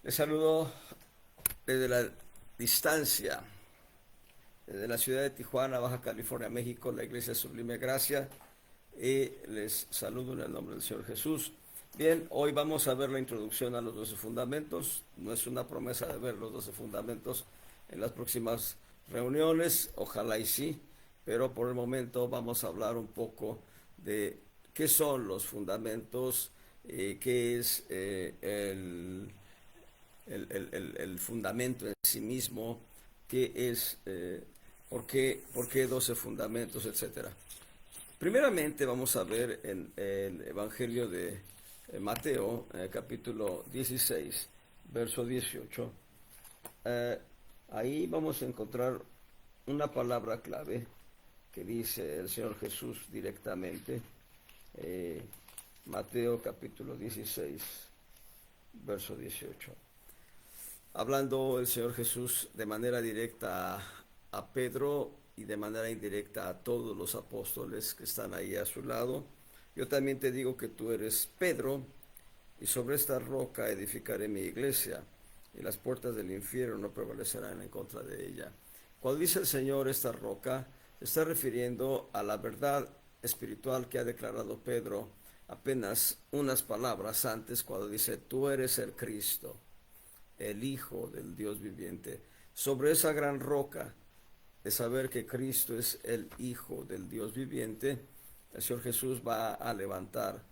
Les saludo desde la distancia, desde la ciudad de Tijuana, Baja California, México, la Iglesia Sublime Gracia, y les saludo en el nombre del Señor Jesús. Bien, hoy vamos a ver la introducción a los 12 fundamentos. No es una promesa de ver los 12 fundamentos en las próximas reuniones, ojalá y sí, pero por el momento vamos a hablar un poco de qué son los fundamentos, qué es el fundamento en sí mismo, qué es, por qué 12 fundamentos, etcétera. Primeramente vamos a ver en el Evangelio de Mateo, capítulo 16, verso 18. Eh, Ahí vamos a encontrar una palabra clave que dice el Señor Jesús directamente. eh, Mateo capítulo 16, verso 18. Hablando el Señor Jesús de manera directa a Pedro y de manera indirecta a todos los apóstoles que están ahí a su lado. Yo también te digo que tú eres Pedro, y sobre esta roca edificaré mi iglesia, y las puertas del infierno no prevalecerán en contra de ella. Cuando dice el Señor esta roca, se está refiriendo a la verdad espiritual que ha declarado Pedro apenas unas palabras antes, cuando dice, tú eres el Cristo, el Hijo del Dios viviente. Sobre esa gran roca de saber que Cristo es el Hijo del Dios viviente, el Señor Jesús va a levantar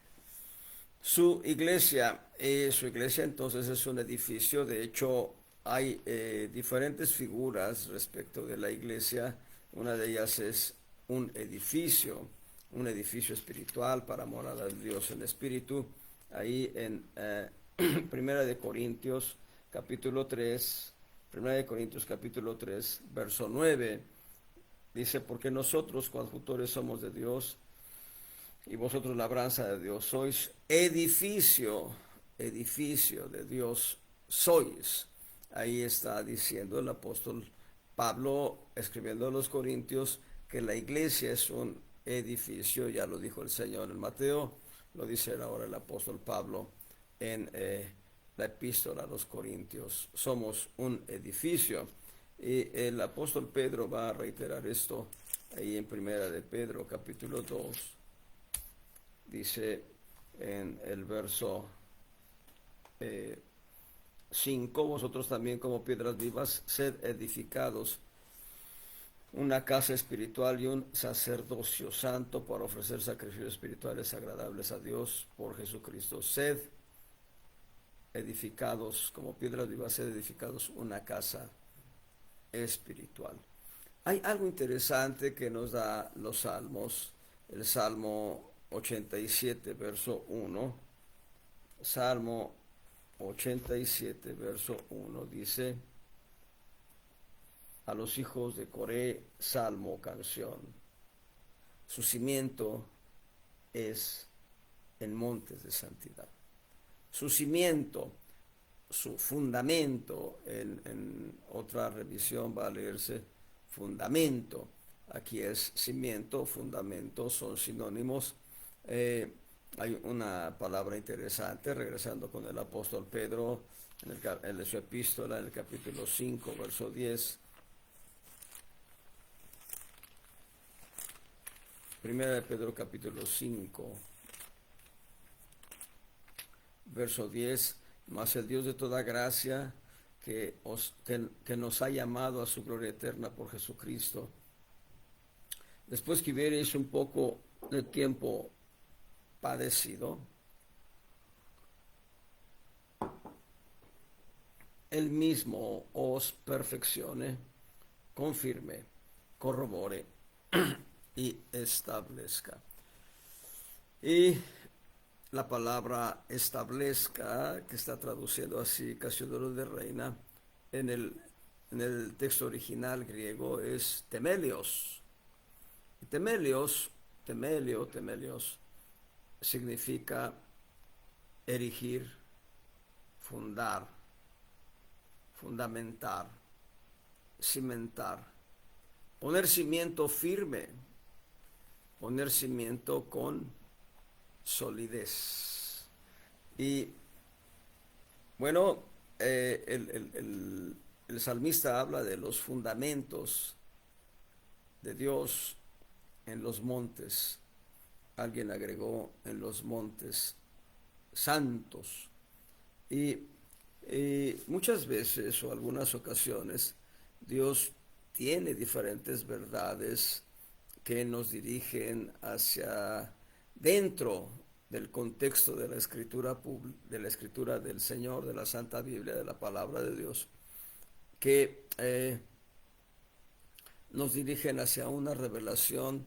su iglesia. Su iglesia entonces es un edificio. De hecho, hay diferentes figuras respecto de la iglesia. Una de ellas es un edificio espiritual para morada de Dios en espíritu. Ahí en Primera de Corintios capítulo 3, Primera de Corintios capítulo 3, verso 9, dice, porque nosotros coadjutores somos de Dios y vosotros labranza de Dios, sois edificio de Dios sois. Ahí está diciendo el apóstol Pablo, escribiendo a los Corintios, que la iglesia es un edificio. Ya lo dijo el Señor en Mateo, lo dice ahora el apóstol Pablo en la epístola a los Corintios. Somos un edificio. Y el apóstol Pedro va a reiterar esto ahí en Primera de Pedro, capítulo 2. Dice en el verso 5, vosotros también como piedras vivas, sed edificados una casa espiritual y un sacerdocio santo para ofrecer sacrificios espirituales agradables a Dios por Jesucristo. Sed edificados como piedras vivas, sed edificados una casa espiritual. Hay algo interesante que nos da los salmos. El Salmo 87, verso 1. Salmo 87, verso 1 dice, a los hijos de Coré, salmo, canción. Su cimiento es en montes de santidad. Su cimiento, su fundamento, en otra revisión va a leerse fundamento. Aquí es cimiento, fundamento, son sinónimos. Hay una palabra interesante, regresando con el apóstol Pedro, en su epístola, en el capítulo 5, verso 10. Primera de Pedro, capítulo 5, verso 10. Mas el Dios de toda gracia, que nos ha llamado a su gloria eterna por Jesucristo, después que hubierais un poco de tiempo padecido, Él mismo os perfeccione, confirme, corrobore y establezca. Y la palabra establezca, que está traducido así, Casiodoro de Reina, en el texto original griego es temelios. Y temelios, significa erigir, fundar, fundamentar, cimentar, poner cimiento firme, poner cimiento con solidez. Y bueno, el salmista habla de los fundamentos de Dios en los montes. Alguien agregó en los montes santos. Y muchas veces o algunas ocasiones Dios tiene diferentes verdades que nos dirigen hacia dentro del contexto de la escritura del Señor, de la Santa Biblia, de la palabra de Dios, que nos dirigen hacia una revelación,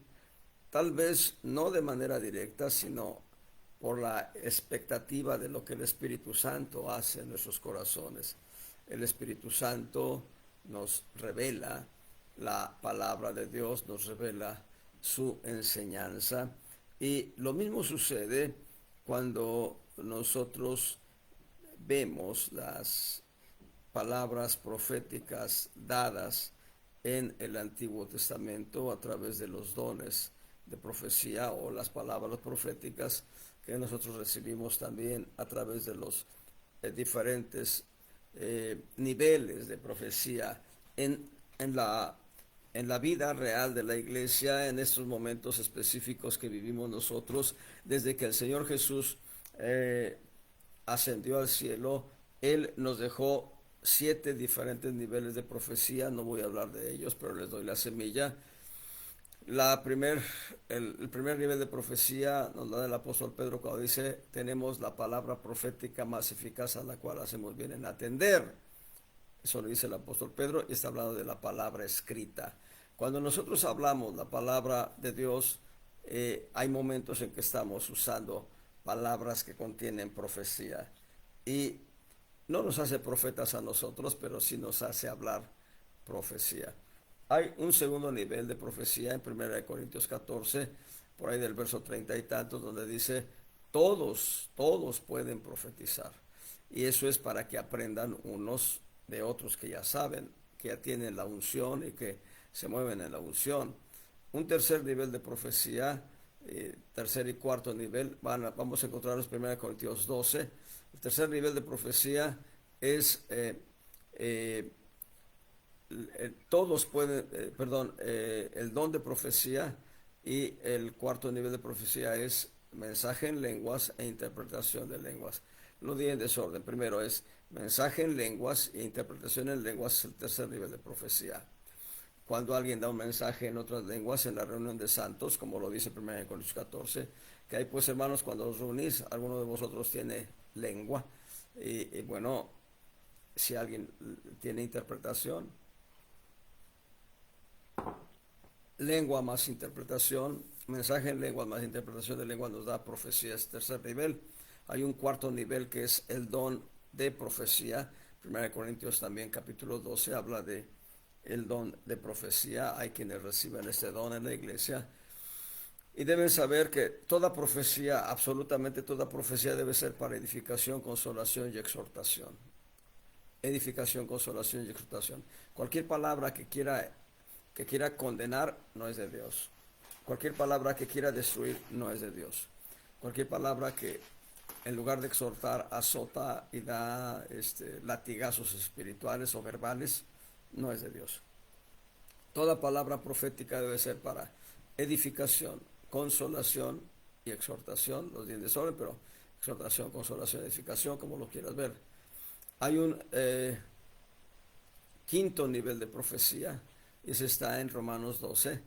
tal vez no de manera directa, sino por la expectativa de lo que el Espíritu Santo hace en nuestros corazones. El Espíritu Santo nos revela la palabra de Dios, nos revela su enseñanza, y lo mismo sucede cuando nosotros vemos las palabras proféticas dadas en el Antiguo Testamento a través de los dones de profecía o las palabras proféticas que nosotros recibimos también a través de los diferentes niveles de profecía en la vida real de la iglesia, en estos momentos específicos que vivimos nosotros. Desde que el Señor Jesús ascendió al cielo, Él nos dejó 7 diferentes niveles de profecía. No voy a hablar de ellos, pero les doy la semilla. El primer nivel de profecía nos da el apóstol Pedro cuando dice: tenemos la palabra profética más eficaz, a la cual hacemos bien en atender. Eso lo dice el apóstol Pedro, y está hablando de la palabra escrita. Cuando nosotros hablamos la palabra de Dios, hay momentos en que estamos usando palabras que contienen profecía, y no nos hace profetas a nosotros, pero sí nos hace hablar profecía. Hay un segundo nivel de profecía en 1 Corintios 14, por ahí del verso 30 y tantos, donde dice: todos pueden profetizar. Y eso es para que aprendan unos de otros que ya saben, que ya tienen la unción y que se mueven en la unción. Un tercer nivel de profecía, tercer y cuarto nivel, vamos a encontrarlos en 1 Corintios 12. El tercer nivel de profecía es todos pueden, el don de profecía, y el cuarto nivel de profecía es mensaje en lenguas e interpretación de lenguas. Lo di en desorden. Primero es mensaje en lenguas e interpretación en lenguas, es el tercer nivel de profecía. Cuando alguien da un mensaje en otras lenguas en la reunión de santos, como lo dice 1 Corintios 14, que hay pues, hermanos, cuando os reunís, alguno de vosotros tiene lengua, y bueno, si alguien tiene interpretación, lengua más interpretación, mensaje en lengua más interpretación de lengua nos da profecía, es tercer nivel. Hay un cuarto nivel que es el don de profecía. 1 Corintios también capítulo 12 habla de el don de profecía. Hay quienes reciben este don en la iglesia, y deben saber que toda profecía, absolutamente toda profecía, debe ser para edificación, consolación y exhortación. Edificación, consolación y exhortación. Cualquier palabra que quiera condenar no es de Dios. Cualquier palabra que quiera destruir no es de Dios. Cualquier palabra que en lugar de exhortar azota y da latigazos espirituales o verbales no es de Dios. Toda palabra profética debe ser para edificación, consolación y exhortación. Los di en desorden, pero exhortación, consolación, edificación, como lo quieras ver. Hay un quinto nivel de profecía, y ese está en Romanos 12,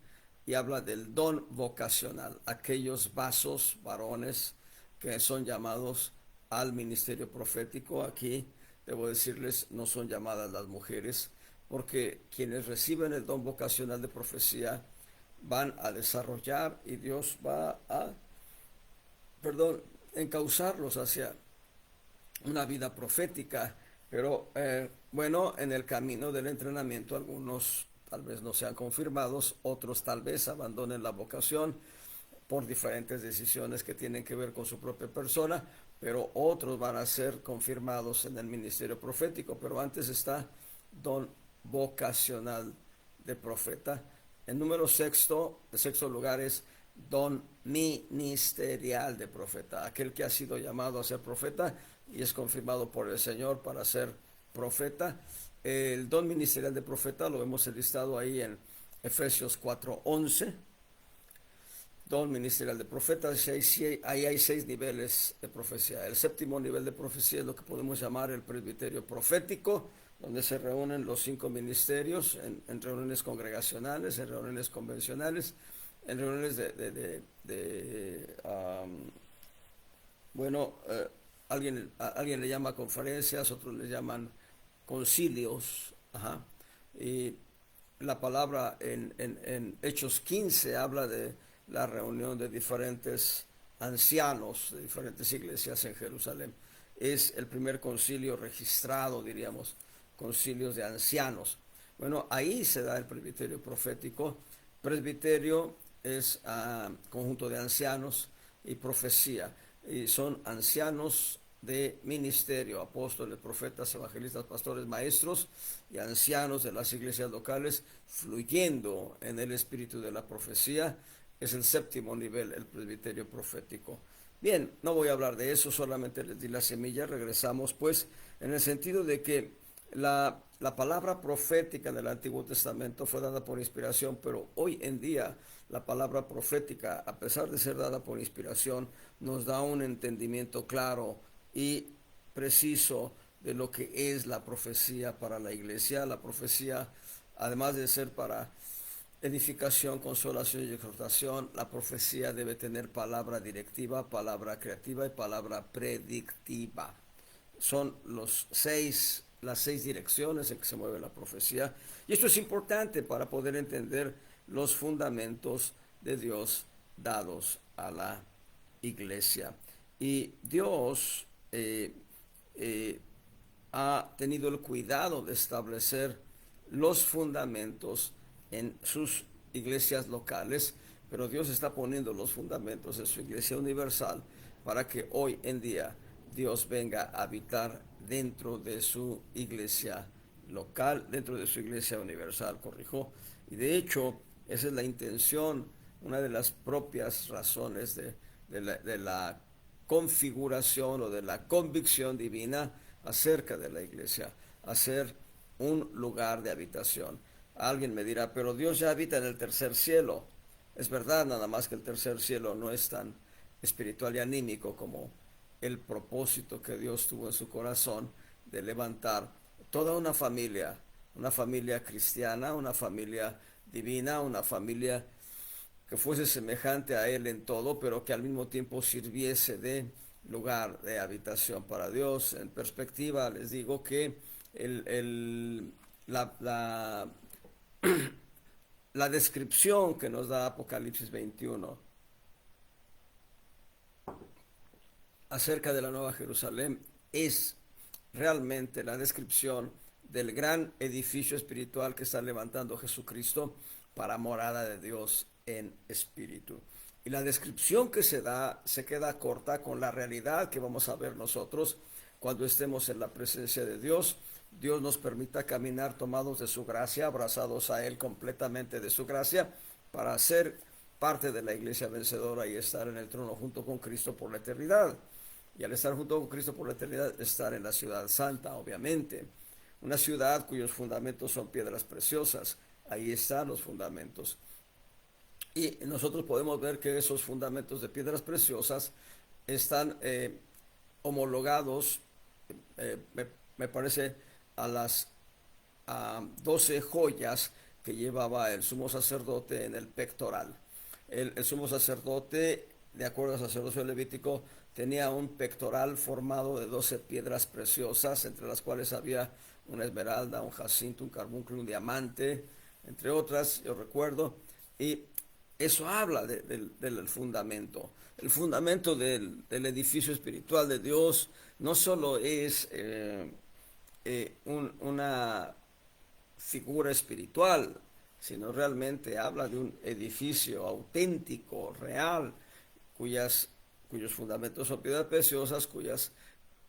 y habla del don vocacional, aquellos varones que son llamados al ministerio profético. Aquí debo decirles, no son llamadas las mujeres, porque quienes reciben el don vocacional de profecía van a desarrollar, y Dios va a, encauzarlos hacia una vida profética. Pero bueno, en el camino del entrenamiento algunos tal vez no sean confirmados, otros tal vez abandonen la vocación por diferentes decisiones que tienen que ver con su propia persona, pero otros van a ser confirmados en el ministerio profético. Pero antes está don vocacional de profeta. El número sexto lugar es don ministerial de profeta, aquel que ha sido llamado a ser profeta y es confirmado por el Señor para ser profeta. El don ministerial de profeta lo hemos listado ahí en Efesios 4:11. Don ministerial de profetas, ahí hay 6 niveles de profecía. El séptimo nivel de profecía es lo que podemos llamar el presbiterio profético, donde se reúnen los 5 ministerios en reuniones congregacionales, en reuniones convencionales, en reuniones alguien le llama conferencias, otros le llaman concilios. Ajá. Y la palabra en Hechos 15 habla de la reunión de diferentes ancianos de diferentes iglesias en Jerusalén. Es el primer concilio registrado, diríamos, concilios de ancianos. Bueno, ahí se da el presbiterio profético. Presbiterio es conjunto de ancianos, y profecía. Y son ancianos de ministerio, apóstoles, profetas, evangelistas, pastores, maestros y ancianos de las iglesias locales, fluyendo en el espíritu de la profecía. Es el séptimo nivel, el presbiterio profético. Bien, no voy a hablar de eso, solamente les di la semilla. Regresamos pues en el sentido de que la palabra profética del Antiguo Testamento fue dada por inspiración, pero hoy en día la palabra profética, a pesar de ser dada por inspiración, nos da un entendimiento claro y preciso de lo que es la profecía para la iglesia. La profecía, además de ser para edificación, consolación y exhortación, la profecía debe tener palabra directiva, palabra creativa y palabra predictiva. Son las 6 direcciones en que se mueve la profecía, y esto es importante para poder entender los fundamentos de Dios dados a la iglesia. Y Dios ha tenido el cuidado de establecer los fundamentos en sus iglesias locales, pero Dios está poniendo los fundamentos en su iglesia universal para que hoy en día Dios venga a habitar dentro de su iglesia local, dentro de su iglesia universal, y de hecho esa es la intención, una de las propias razones de la configuración o de la convicción divina acerca de la iglesia, hacer un lugar de habitación. Alguien me dirá, pero Dios ya habita en el tercer cielo. Es verdad, nada más que el tercer cielo no es tan espiritual y anímico como el propósito que Dios tuvo en su corazón de levantar toda una familia cristiana, una familia divina, una familia que fuese semejante a Él en todo, pero que al mismo tiempo sirviese de lugar de habitación para Dios. En perspectiva, les digo que la descripción que nos da Apocalipsis 21 acerca de la Nueva Jerusalén es realmente la descripción del gran edificio espiritual que está levantando Jesucristo para morada de Dios en espíritu. Y la descripción que se da se queda corta con la realidad que vamos a ver nosotros cuando estemos en la presencia de Dios. Dios nos permita caminar tomados de su gracia, abrazados a Él completamente de su gracia, para ser parte de la iglesia vencedora y estar en el trono junto con Cristo por la eternidad. Y al estar junto con Cristo por la eternidad, estar en la ciudad santa, obviamente. Una ciudad cuyos fundamentos son piedras preciosas. Ahí están los fundamentos. Y nosotros podemos ver que esos fundamentos de piedras preciosas están homologados, me parece, a las 12 joyas que llevaba el sumo sacerdote en el pectoral. El sumo sacerdote, de acuerdo al sacerdocio levítico, tenía un pectoral formado de 12 piedras preciosas, entre las cuales había una esmeralda, un jacinto, un carbúnculo, un diamante, entre otras, yo recuerdo. Y eso habla del fundamento. El fundamento del edificio espiritual de Dios no solo es una figura espiritual, sino realmente habla de un edificio auténtico, real, cuyos fundamentos son piedras preciosas, cuyas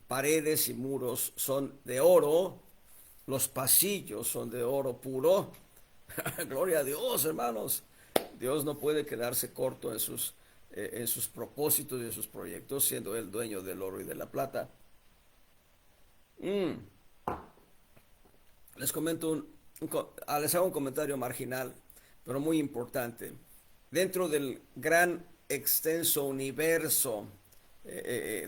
paredes y muros son de oro, los pasillos son de oro puro. Gloria a Dios, hermanos. Dios no puede quedarse corto en sus propósitos y en sus proyectos, siendo Él dueño del oro y de la plata. Les comento les hago un comentario marginal, pero muy importante. Dentro del gran extenso universo,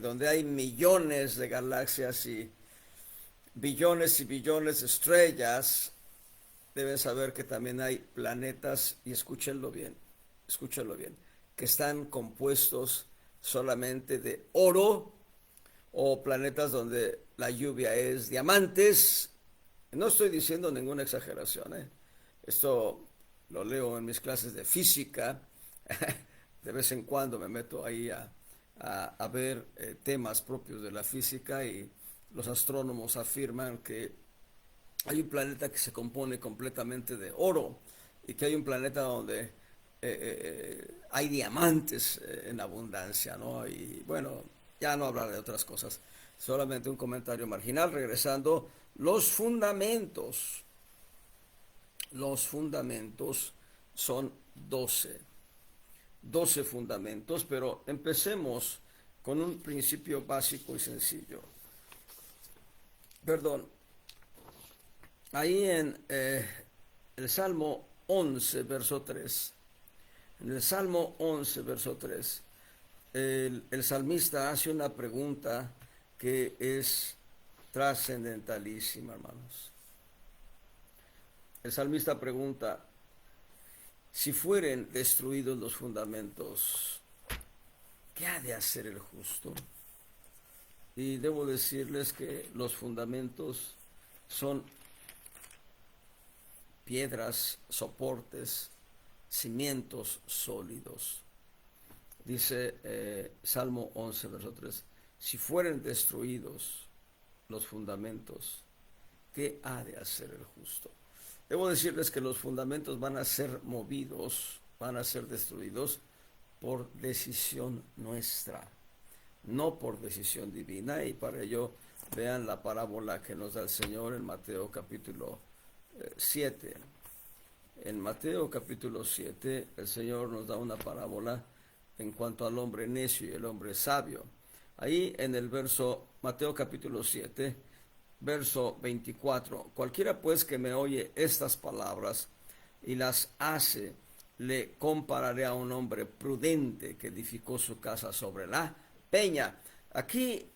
donde hay millones de galaxias y billones de estrellas, deben saber que también hay planetas, y escúchenlo bien, que están compuestos solamente de oro, o planetas donde la lluvia es diamantes. No estoy diciendo ninguna exageración, ¿eh? Esto lo leo en mis clases de física. De vez en cuando me meto ahí a ver temas propios de la física, y los astrónomos afirman que hay un planeta que se compone completamente de oro, y que hay un planeta donde hay diamantes en abundancia, ¿no? Y bueno, ya no hablar de otras cosas, solamente un comentario marginal. Regresando, los fundamentos son 12 fundamentos, pero empecemos con un principio básico y sencillo. Perdón, ahí en el Salmo 11, verso 3, en el Salmo 11, verso 3, el salmista hace una pregunta que es trascendentalísima, hermanos. El salmista pregunta: si fueren destruidos los fundamentos, ¿qué ha de hacer el justo? Y debo decirles que los fundamentos son piedras, soportes, cimientos sólidos. Dice Salmo 11, verso 3, si fueren destruidos los fundamentos, ¿qué ha de hacer el justo? Debo decirles que los fundamentos van a ser movidos, van a ser destruidos por decisión nuestra, no por decisión divina. Y para ello vean la parábola que nos da el Señor en Mateo capítulo 7. En Mateo capítulo 7 el Señor nos da una parábola en cuanto al hombre necio y el hombre sabio. Ahí en el verso, Mateo capítulo 7, verso 24, cualquiera pues que me oye estas palabras y las hace, le compararé a un hombre prudente que edificó su casa sobre la peña. Aquí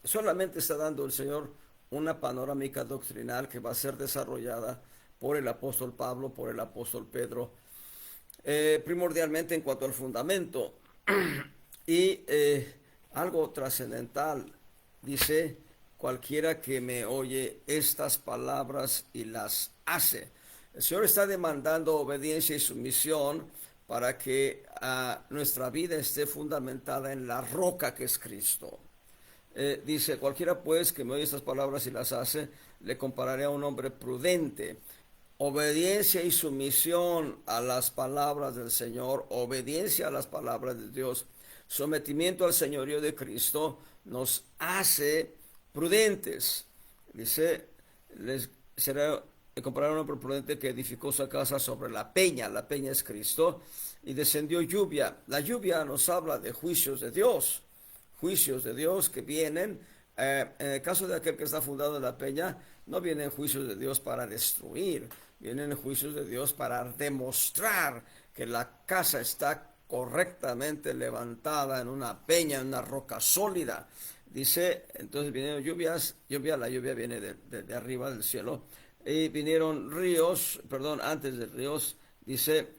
solamente está dando el Señor una panorámica doctrinal que va a ser desarrollada por el apóstol Pablo, por el apóstol Pedro, primordialmente en cuanto al fundamento. Y algo trascendental, dice: cualquiera que me oye estas palabras y las hace. El Señor está demandando obediencia y sumisión para que nuestra vida esté fundamentada en la roca que es Cristo. Dice: cualquiera pues que me oye estas palabras y las hace, le compararé a un hombre prudente. Obediencia y sumisión a las palabras del Señor, obediencia a las palabras de Dios, sometimiento al señorío de Cristo nos hace prudentes. Dice: les será comparar a un hombre prudente que edificó su casa sobre la peña es Cristo, y descendió lluvia. La lluvia nos habla de juicios de Dios que vienen. En el caso de aquel que está fundado en la peña, no vienen juicios de Dios para destruir, vienen juicios de Dios para demostrar que la casa está correctamente levantada en una peña, en una roca sólida. Dice: entonces vinieron la lluvia viene de arriba del cielo, y vinieron ríos, antes de ríos, dice,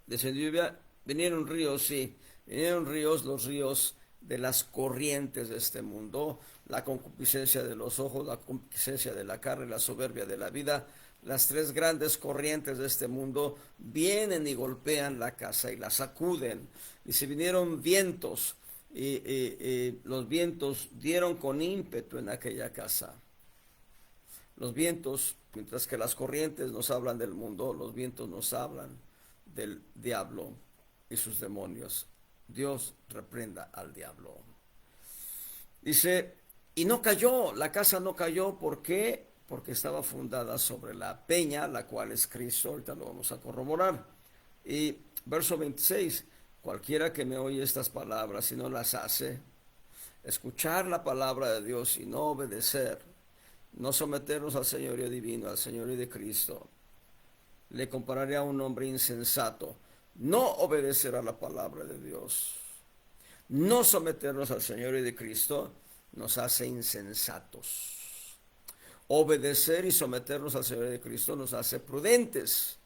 descendió lluvia, vinieron ríos, los ríos de las corrientes de este mundo, la concupiscencia de los ojos, la concupiscencia de la carne, la soberbia de la vida. Las tres grandes corrientes de este mundo vienen y golpean la casa y la sacuden. Y se vinieron vientos, y los vientos dieron con ímpetu en aquella casa. Los vientos, mientras que las corrientes nos hablan del mundo, los vientos nos hablan del diablo y sus demonios. Dios reprenda al diablo. Dice: y no cayó, la casa no cayó. ¿Por qué? Porque estaba fundada sobre la peña, la cual es Cristo. Ahorita lo vamos a corroborar. Y verso 26, cualquiera que me oye estas palabras y no las hace, escuchar la palabra de Dios y no obedecer, no someternos al señorío divino, al señorío de Cristo, le compararé a un hombre insensato. No obedecer a la palabra de Dios, no someternos al señorío de Cristo, nos hace insensatos. Obedecer y someternos al señorío de Cristo nos hace prudentes.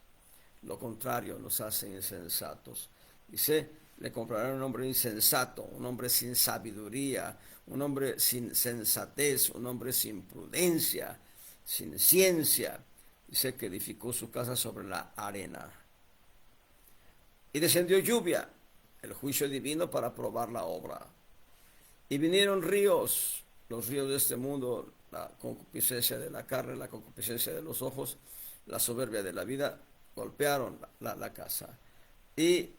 Lo contrario, nos hace insensatos. Dice, le compararé a un hombre insensato, un hombre sin sabiduría, un hombre sin sensatez, un hombre sin prudencia, sin ciencia. Dice que edificó su casa sobre la arena. Y descendió lluvia, el juicio divino para probar la obra. Y vinieron ríos, los ríos de este mundo, la concupiscencia de la carne, la concupiscencia de los ojos, la soberbia de la vida, golpearon la casa. Y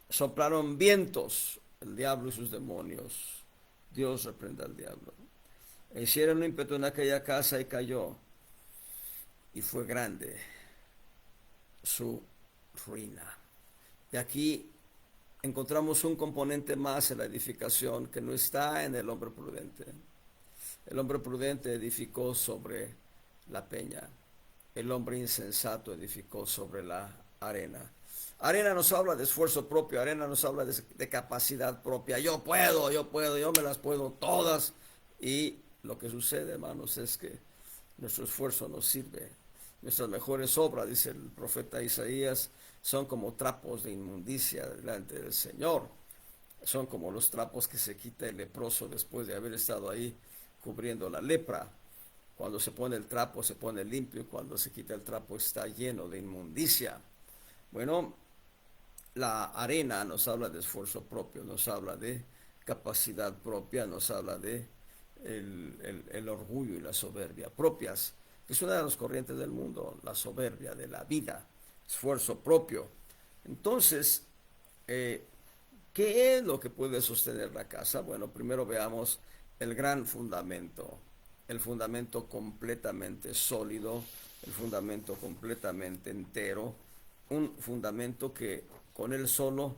soplaron vientos, el diablo y sus demonios. Dios reprenda al diablo. E hicieron un ímpetu en aquella casa y cayó. Y fue grande su ruina. Y aquí encontramos un componente más en la edificación que no está en el hombre prudente. El hombre prudente edificó sobre la peña. El hombre insensato edificó sobre la arena. Arena nos habla de esfuerzo propio, arena nos habla de capacidad propia. Yo puedo, yo me las puedo todas. Y lo que sucede, hermanos, es que nuestro esfuerzo nos sirve. Nuestras mejores obras, dice el profeta Isaías, son como trapos de inmundicia delante del Señor. Son como los trapos que se quita el leproso después de haber estado ahí cubriendo la lepra. Cuando se pone el trapo se pone limpio y cuando se quita el trapo está lleno de inmundicia. Bueno, la arena nos habla de esfuerzo propio, nos habla de capacidad propia, nos habla de el orgullo y la soberbia propias. Es una de las corrientes del mundo, la soberbia de la vida, esfuerzo propio. Entonces, ¿qué es lo que puede sostener la casa? Bueno, primero veamos el gran fundamento, el fundamento completamente sólido, el fundamento completamente entero, un fundamento que con él solo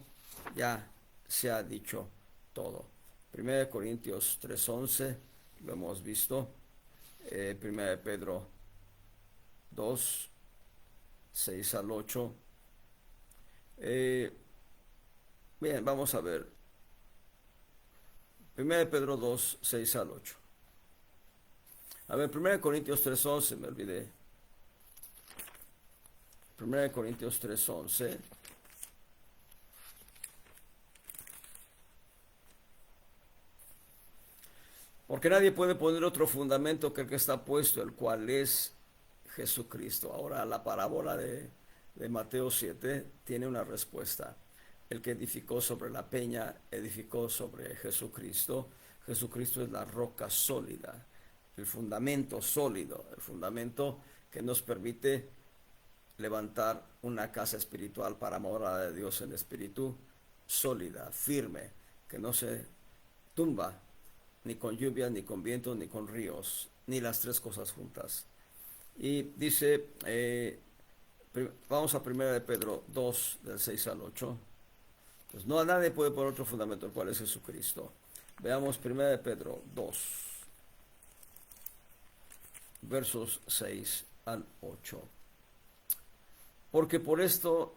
ya se ha dicho todo. 1 Corintios 3:11, lo hemos visto. 1 Pedro 2, 6 al 8. Bien, vamos a ver. 1 Pedro 2, 6 al 8. A ver, 1 Corintios 3:11, me olvidé. 1 Corintios 3:11. Porque nadie puede poner otro fundamento que el que está puesto, el cual es Jesucristo. Ahora, la parábola de Mateo 7 tiene una respuesta. El que edificó sobre la peña, edificó sobre Jesucristo. Jesucristo es la roca sólida, el fundamento sólido, el fundamento que nos permite levantar una casa espiritual para morada de Dios en espíritu, sólida, firme, que no se tumba, ni con lluvia, ni con viento, ni con ríos, ni las tres cosas juntas. Y dice, vamos a 1 de Pedro 2, del 6 al 8. Pues no, nadie puede poner otro fundamento, el cual es Jesucristo. Veamos 1 de Pedro 2, versos 6 al 8. Porque por esto,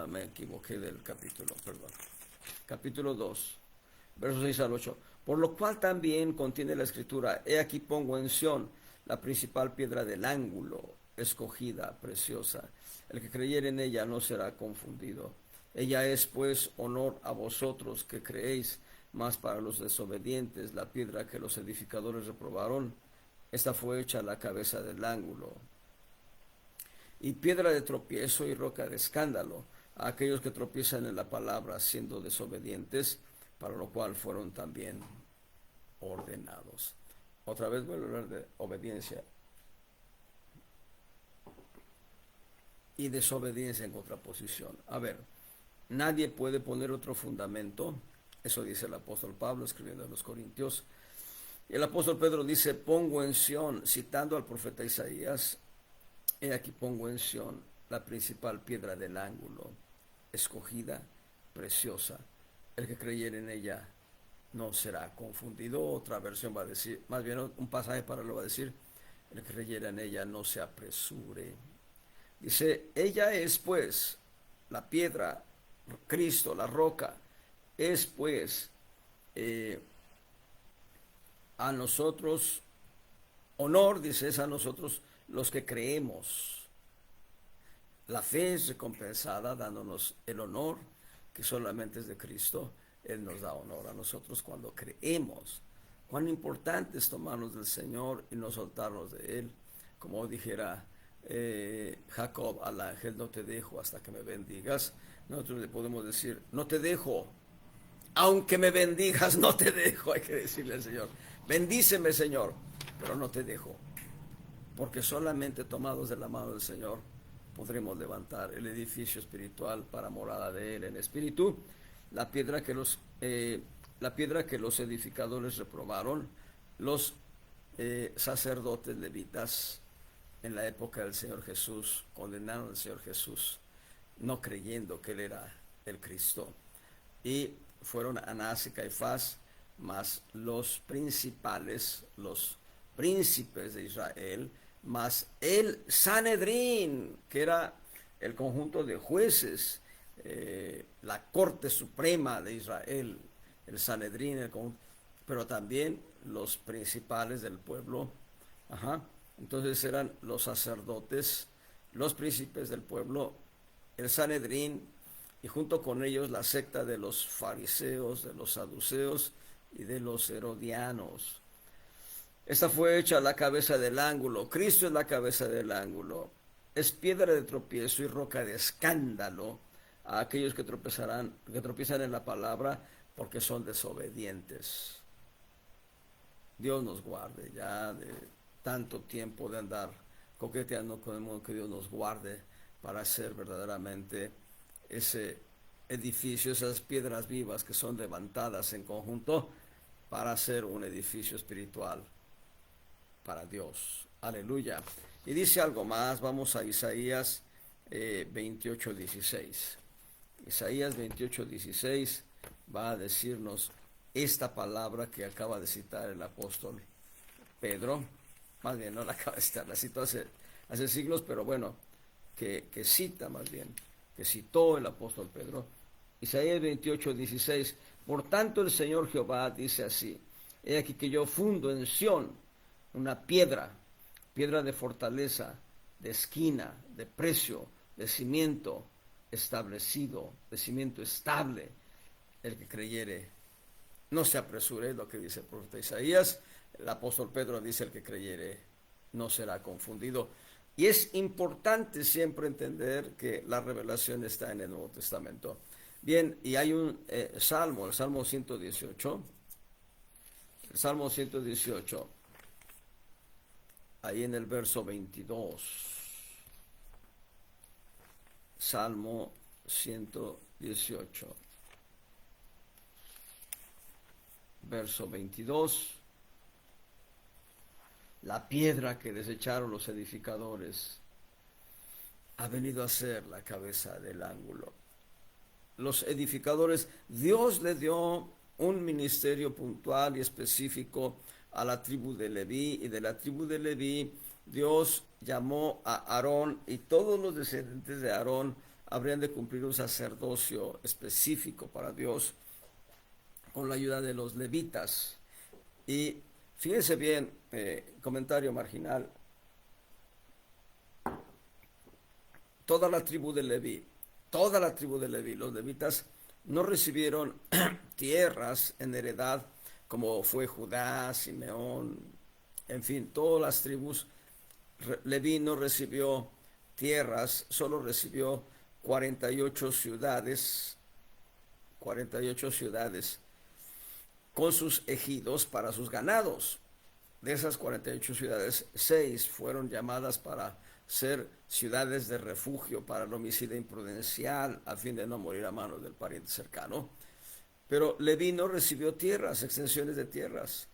me equivoqué del capítulo, perdón. Capítulo 2, versos 6 al 8. Por lo cual también contiene la escritura, he aquí pongo en Sión la principal piedra del ángulo, escogida, preciosa. El que creyere en ella no será confundido. Ella es pues honor a vosotros que creéis, mas para los desobedientes la piedra que los edificadores reprobaron, esta fue hecha la cabeza del ángulo. Y piedra de tropiezo y roca de escándalo a aquellos que tropiezan en la palabra siendo desobedientes, para lo cual fueron también ordenados. Otra vez vuelvo a hablar de obediencia y desobediencia en contraposición. A ver, nadie puede poner otro fundamento, eso dice el apóstol Pablo escribiendo a los Corintios. Y el apóstol Pedro dice, pongo en Sión, citando al profeta Isaías, he aquí pongo en Sión la principal piedra del ángulo, escogida, preciosa. El que creyere en ella no será confundido. Otra versión va a decir, más bien un pasaje para lo va a decir, el que creyera en ella no se apresure. Dice, ella es pues la piedra, Cristo, la roca, es pues eh, a nosotros honor, dice, es a nosotros los que creemos. La fe es recompensada dándonos el honor que solamente es de Cristo. Él nos da honor a nosotros cuando creemos. Cuán importante es tomarnos del Señor y no soltarnos de Él. Como dijera Jacob al ángel, no te dejo hasta que me bendigas. Nosotros le podemos decir, no te dejo, aunque me bendigas, no te dejo. Hay que decirle al Señor, bendíceme, Señor, pero no te dejo. Porque solamente tomados de la mano del Señor podremos levantar el edificio espiritual para morada de Él en espíritu. La piedra que los edificadores reprobaron, los sacerdotes levitas en la época del Señor Jesús condenaron al Señor Jesús, no creyendo que Él era el Cristo. Y fueron Anás y Caifás, más los principales, los príncipes de Israel, más el Sanedrín, que era el conjunto de jueces, la corte suprema de Israel, el Sanedrín, pero también los principales del pueblo. Entonces eran los sacerdotes, los príncipes del pueblo, el Sanedrín, y junto con ellos la secta de los fariseos, de los saduceos y de los herodianos. Esta fue hecha la cabeza del ángulo. Cristo es la cabeza del ángulo. Es piedra de tropiezo y roca de escándalo a aquellos que tropiezan en la palabra porque son desobedientes. Dios nos guarde ya de tanto tiempo de andar coqueteando con el mundo, que Dios nos guarde para ser verdaderamente ese edificio, esas piedras vivas que son levantadas en conjunto para hacer un edificio espiritual para Dios. Aleluya. Y dice algo más, vamos a Isaías 28:16. Isaías 28:16 va a decirnos esta palabra que acaba de citar el apóstol Pedro. Más bien no la acaba de citar, la citó hace siglos, pero bueno, que cita más bien, que citó el apóstol Pedro. Isaías 28:16. Por tanto el Señor Jehová dice así: he aquí que yo fundo en Sión una piedra de fortaleza, de esquina, de precio, de cimiento establecido, de cimiento estable. El que creyere no se apresure, lo que dice el profeta Isaías. El apóstol Pedro dice: el que creyere no será confundido. Y es importante siempre entender que la revelación está en el Nuevo Testamento. Bien, y hay un salmo, el Salmo 118. El Salmo 118, ahí en el verso 22. Salmo 118, verso 22. La piedra que desecharon los edificadores ha venido a ser la cabeza del ángulo. Los edificadores, Dios le dio un ministerio puntual y específico a la tribu de Leví, y de la tribu de Leví Dios llamó a Aarón, y todos los descendientes de Aarón habrían de cumplir un sacerdocio específico para Dios con la ayuda de los levitas. Y fíjense bien, comentario marginal, toda la tribu de Leví, los levitas no recibieron tierras en heredad como fue Judá, Simeón, en fin, todas las tribus. Leví no recibió tierras, solo recibió 48 ciudades, con sus ejidos para sus ganados. De esas 48 ciudades, 6 fueron llamadas para ser ciudades de refugio para el homicida imprudencial, a fin de no morir a manos del pariente cercano. Pero Leví no recibió tierras, extensiones de tierras,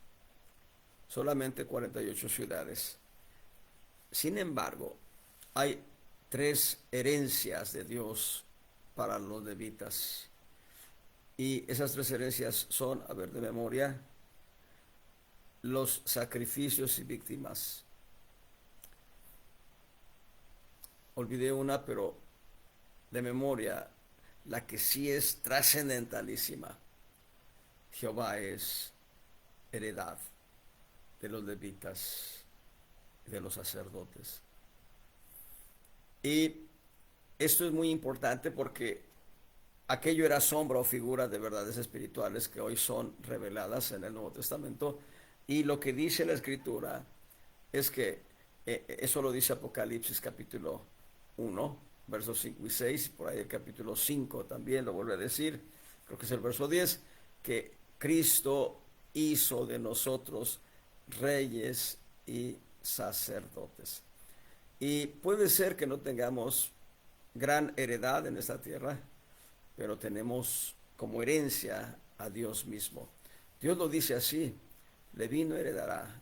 solamente 48 ciudades. Sin embargo, hay 3 herencias de Dios para los levitas. Y esas tres herencias son, a ver, de memoria, los sacrificios y víctimas. Olvidé una, pero de memoria, la que sí es trascendentalísima. Jehová es heredad de los levitas y de los sacerdotes. Y esto es muy importante porque aquello era sombra o figura de verdades espirituales que hoy son reveladas en el Nuevo Testamento. Y lo que dice la Escritura es que, eso lo dice Apocalipsis capítulo 1, versos 5 y 6, por ahí el capítulo 5 también lo vuelve a decir, creo que es el verso 10, que Cristo hizo de nosotros reyes y sacerdotes. Y puede ser que no tengamos gran heredad en esta tierra, pero tenemos como herencia a Dios mismo. Dios lo dice así: Leví no heredará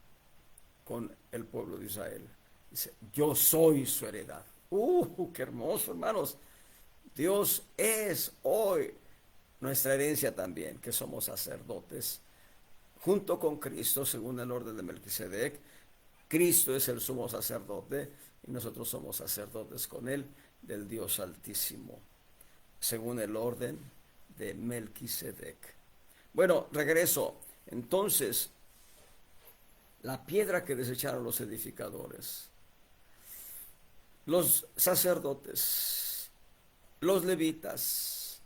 con el pueblo de Israel. Dice, yo soy su heredad. Qué hermoso, hermanos. Dios es hoy nuestra herencia también, que somos sacerdotes junto con Cristo, según el orden de Melquisedec. Cristo es el sumo sacerdote y nosotros somos sacerdotes con él del Dios Altísimo, según el orden de Melquisedec. Bueno, regreso. Entonces, la piedra que desecharon los edificadores, los sacerdotes, los levitas,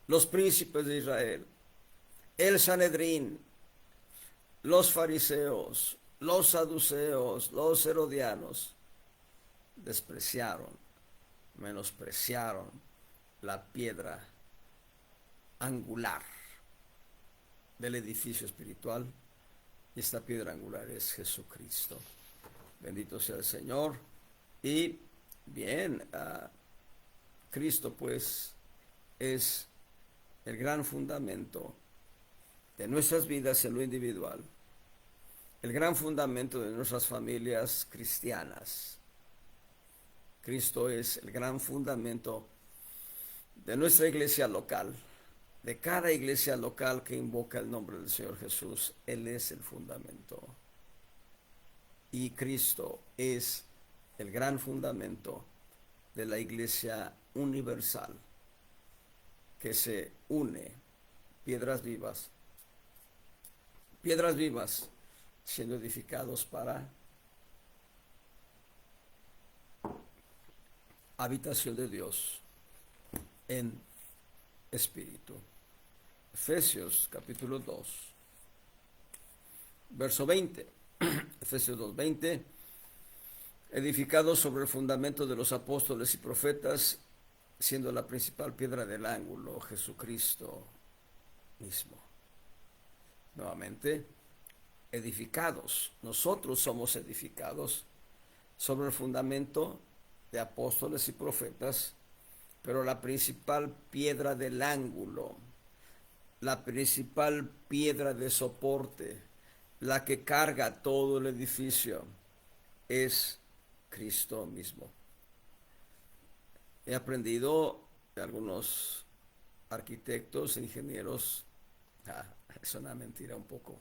los príncipes de Israel, el Sanedrín, los fariseos, los saduceos, los herodianos, despreciaron, menospreciaron la piedra angular del edificio espiritual. Y esta piedra angular es Jesucristo. Bendito sea el Señor. Y bien, Cristo pues es el gran fundamento de nuestras vidas en lo individual, el gran fundamento de nuestras familias cristianas. Cristo es el gran fundamento de nuestra iglesia local, de cada iglesia local que invoca el nombre del Señor Jesús. Él es el fundamento. Y Cristo es el gran fundamento de la iglesia universal, que se une, piedras vivas siendo edificados para habitación de Dios en espíritu. Efesios capítulo 2, verso 20. Efesios 2:20. Edificados sobre el fundamento de los apóstoles y profetas, siendo la principal piedra del ángulo Jesucristo mismo. Nuevamente, edificados. Nosotros somos edificados sobre el fundamento de apóstoles y profetas, pero la principal piedra del ángulo, la principal piedra de soporte, la que carga todo el edificio, es Cristo mismo. He aprendido de algunos arquitectos, ingenieros, es una mentira un poco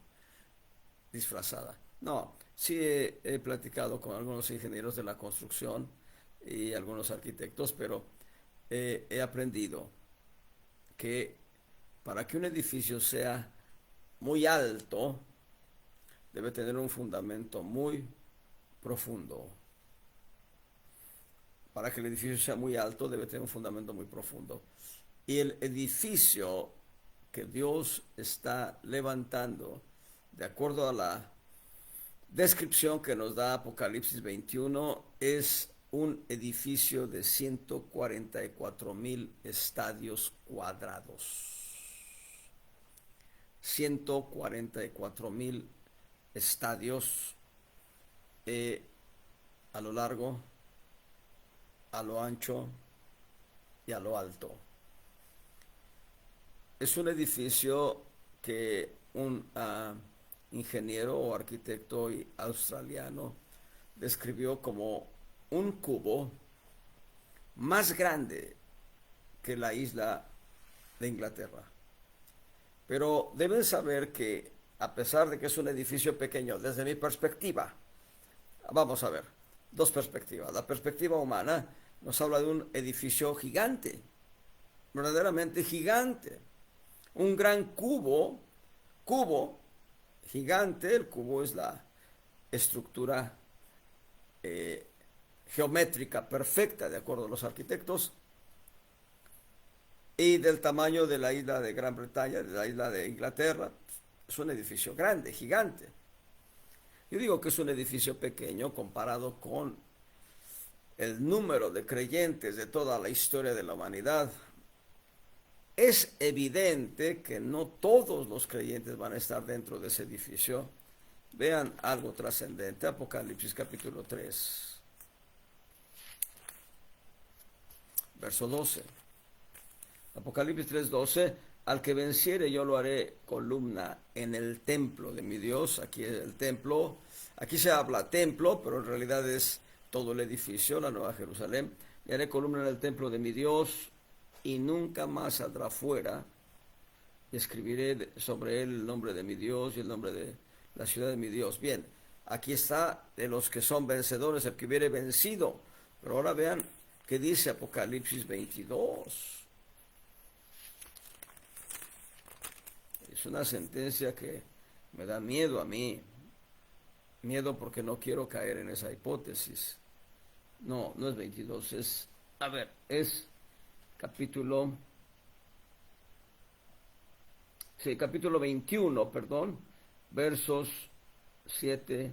disfrazada. No, sí he platicado con algunos ingenieros de la construcción y algunos arquitectos, pero he aprendido que para que un edificio sea muy alto, debe tener un fundamento muy profundo. Para que el edificio sea muy alto, debe tener un fundamento muy profundo. Y el edificio que Dios está levantando, de acuerdo a la descripción que nos da Apocalipsis 21, es un edificio de 144,000 estadios cuadrados. 144,000 estadios a lo largo, a lo ancho y a lo alto. Es un edificio que un ingeniero o arquitecto australiano describió como un cubo más grande que la isla de Inglaterra. Pero deben saber que a pesar de que es un edificio pequeño, desde mi perspectiva, vamos a ver, dos perspectivas. La perspectiva humana nos habla de un edificio gigante, verdaderamente gigante. Un gran cubo gigante. El cubo es la estructura eh, geométrica perfecta, de acuerdo a los arquitectos, y del tamaño de la isla de Gran Bretaña, de la isla de Inglaterra. Es un edificio grande, gigante. Yo digo que es un edificio pequeño comparado con el número de creyentes de toda la historia de la humanidad. Es evidente que no todos los creyentes van a estar dentro de ese edificio. Vean algo trascendente, Apocalipsis capítulo 3, verso 12. Apocalipsis 3:12, al que venciere yo lo haré columna en el templo de mi Dios. Aquí es el templo, aquí se habla templo, pero en realidad es todo el edificio, la Nueva Jerusalén. Y haré columna en el templo de mi Dios y nunca más saldrá fuera. Y escribiré sobre él el nombre de mi Dios y el nombre de la ciudad de mi Dios. Bien, aquí está de los que son vencedores, el que hubiere vencido. Pero ahora vean qué dice Apocalipsis 22. Es una sentencia que me da miedo a mí. Miedo porque no quiero caer en esa hipótesis. No, no es 22, es capítulo 21, perdón, versos 7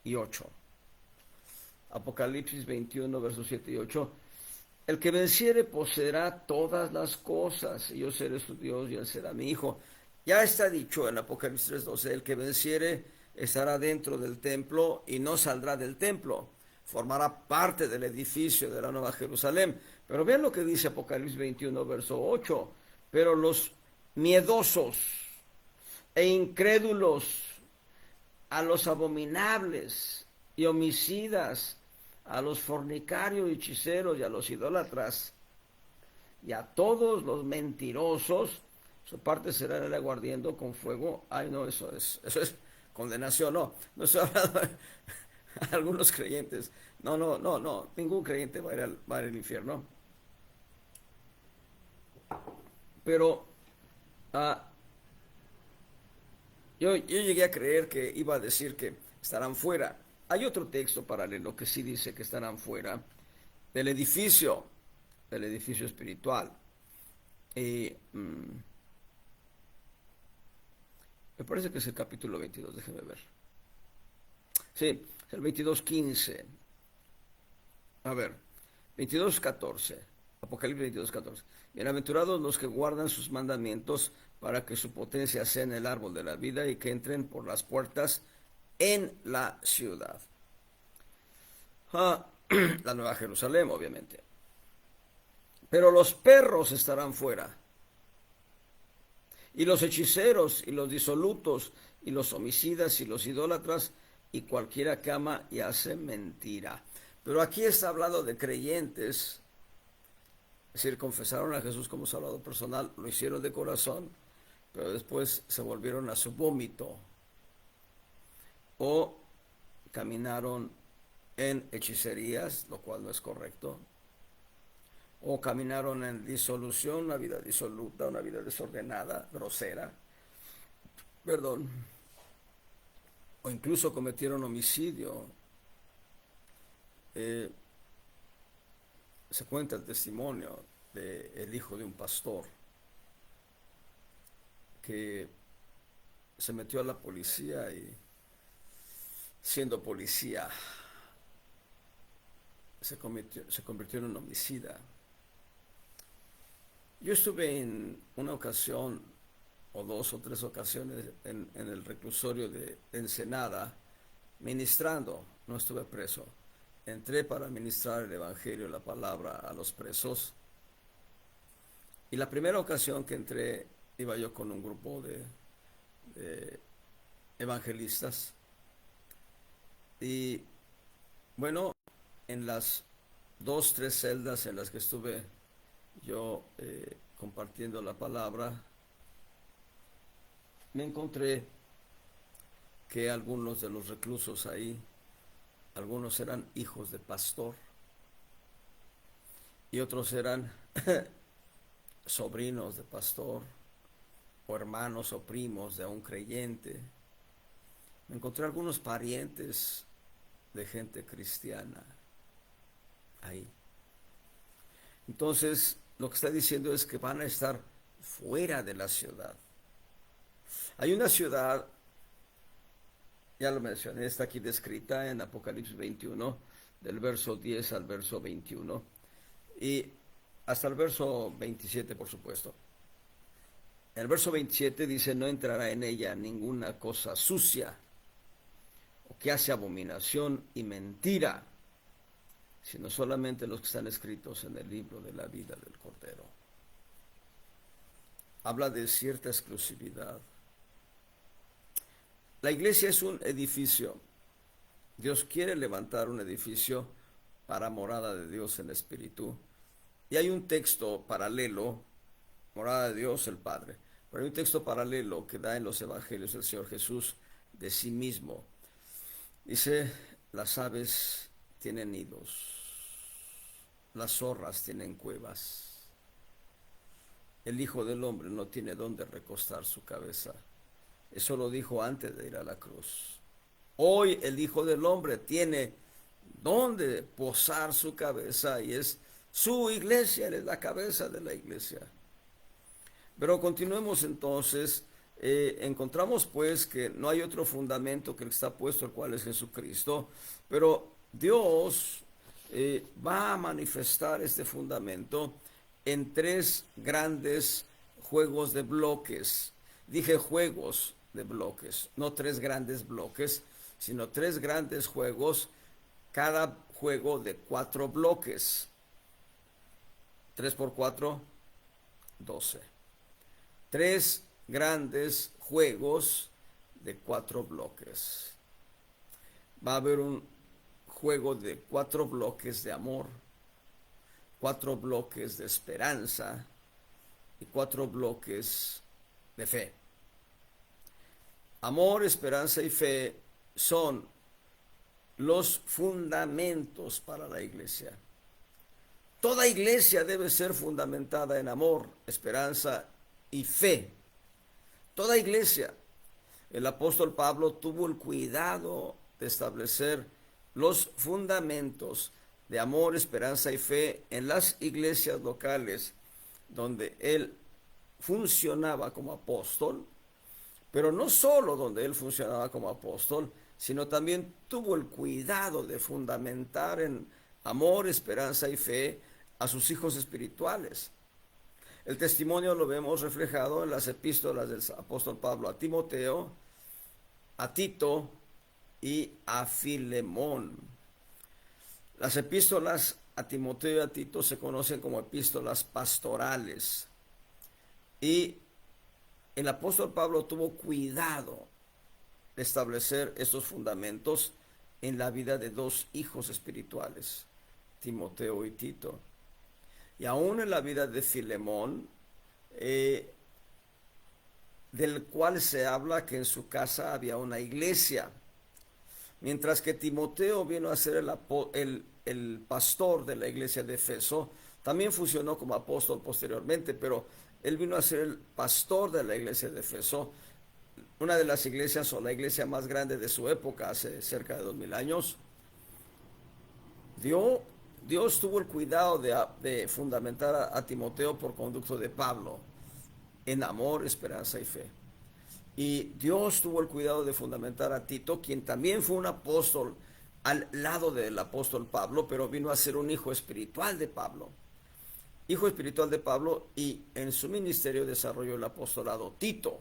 y 8. Apocalipsis 21, versos 7 y 8. El que venciere poseerá todas las cosas, y yo seré su Dios y él será mi hijo. Ya está dicho en Apocalipsis 3:12, el que venciere estará dentro del templo y no saldrá del templo. Formará parte del edificio de la Nueva Jerusalén. Pero vean lo que dice Apocalipsis 21, verso 8. Pero los miedosos e incrédulos, a los abominables y homicidas, a los fornicarios y hechiceros y a los idólatras y a todos los mentirosos, su parte será en el agua ardiendo con fuego. Ay, no, eso es condenación. No estoy hablando de algunos creyentes. No, ningún creyente va a ir al infierno. Pero yo llegué a creer que iba a decir que estarán fuera. Hay otro texto paralelo que sí dice que estarán fuera del edificio espiritual. Y me parece que es el capítulo 22, déjenme ver. Sí, el 22:15. A ver, 22:14. Apocalipsis 22:14. Bienaventurados los que guardan sus mandamientos para que su potencia sea en el árbol de la vida y que entren por las puertas en la ciudad. La Nueva Jerusalén, obviamente. Pero los perros estarán fuera. Y los hechiceros y los disolutos y los homicidas y los idólatras y cualquiera que ama y hace mentira. Pero aquí está hablando de creyentes, es decir, confesaron a Jesús como Salvador personal, lo hicieron de corazón, pero después se volvieron a su vómito o caminaron en hechicerías, lo cual no es correcto, o caminaron en disolución, una vida disoluta, una vida desordenada, grosera, perdón, o incluso cometieron homicidio. Se cuenta el testimonio del hijo de un pastor que se metió a la policía y siendo policía se convirtió en un homicida. Yo estuve en una ocasión, o 2 o 3 ocasiones, en el reclusorio de Ensenada, ministrando. No estuve preso. Entré para ministrar el evangelio, la palabra a los presos. Y la primera ocasión que entré, iba yo con un grupo de evangelistas. Y bueno, en las 2, 3 celdas en las que estuve yo compartiendo la palabra, me encontré que algunos de los reclusos ahí, algunos eran hijos de pastor y otros eran sobrinos de pastor o hermanos o primos de un creyente. Me encontré algunos parientes de gente cristiana ahí. Entonces, lo que está diciendo es que van a estar fuera de la ciudad. Hay una ciudad, ya lo mencioné, está aquí descrita en Apocalipsis 21, del verso 10 al verso 21, y hasta el verso 27, por supuesto. El verso 27 dice: no entrará en ella ninguna cosa sucia, o que hace abominación y mentira, sino solamente los que están escritos en el libro de la vida del Cordero. Habla de cierta exclusividad. La iglesia es un edificio. Dios quiere levantar un edificio para morada de Dios en espíritu. Y hay un texto paralelo, morada de Dios el Padre, pero hay un texto paralelo que da en los evangelios del Señor Jesús de sí mismo. Dice: las aves tienen nidos, las zorras tienen cuevas, el Hijo del Hombre no tiene dónde recostar su cabeza. Eso lo dijo antes de ir a la cruz. Hoy el Hijo del Hombre tiene dónde posar su cabeza, y es su iglesia, él es la cabeza de la iglesia. Pero continuemos entonces. Encontramos pues que no hay otro fundamento que el que está puesto, el cual es Jesucristo, pero Dios va a manifestar este fundamento en tres grandes juegos de bloques. Dije juegos de bloques, no tres grandes bloques, sino tres grandes juegos, cada juego de 4 bloques. 3 por 4, 12. Tres grandes juegos de 4 bloques. Va a haber un juego de 4 bloques de amor, 4 bloques de esperanza y 4 bloques de fe. Amor, esperanza y fe son los fundamentos para la iglesia. Toda iglesia debe ser fundamentada en amor, esperanza y fe. Toda iglesia. El apóstol Pablo tuvo el cuidado de establecer los fundamentos de amor, esperanza y fe en las iglesias locales donde él funcionaba como apóstol, pero no solo donde él funcionaba como apóstol, sino también tuvo el cuidado de fundamentar en amor, esperanza y fe a sus hijos espirituales. El testimonio lo vemos reflejado en las epístolas del apóstol Pablo a Timoteo, a Tito y a Filemón. Las epístolas a Timoteo y a Tito se conocen como epístolas pastorales, y el apóstol Pablo tuvo cuidado de establecer estos fundamentos en la vida de 2 hijos espirituales, Timoteo y Tito. Y aún en la vida de Filemón, del cual se habla que en su casa había una iglesia. Mientras que Timoteo vino a ser el pastor de la iglesia de Efeso, también funcionó como apóstol posteriormente, pero él vino a ser el pastor de la iglesia de Efeso, una de las iglesias o la iglesia más grande de su época, hace cerca de 2000 años. Dios tuvo el cuidado de fundamentar a Timoteo por conducto de Pablo en amor, esperanza y fe. Y Dios tuvo el cuidado de fundamentar a Tito, quien también fue un apóstol al lado del apóstol Pablo, pero vino a ser un hijo espiritual de Pablo. Hijo espiritual de Pablo, y en su ministerio desarrolló el apostolado Tito.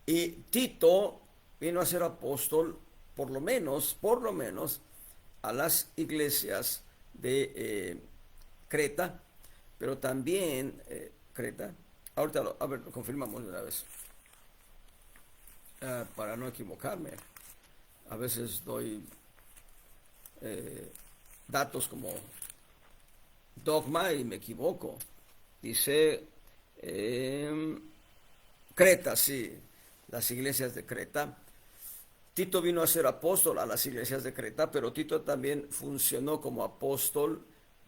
Y Tito vino a ser apóstol por lo menos, a las iglesias de Creta, pero también Creta. Ahorita lo confirmamos de una vez, para no equivocarme. A veces doy datos como dogma y me equivoco. Dice Creta, sí, las iglesias de Creta. Tito vino a ser apóstol a las iglesias de Creta, pero Tito también funcionó como apóstol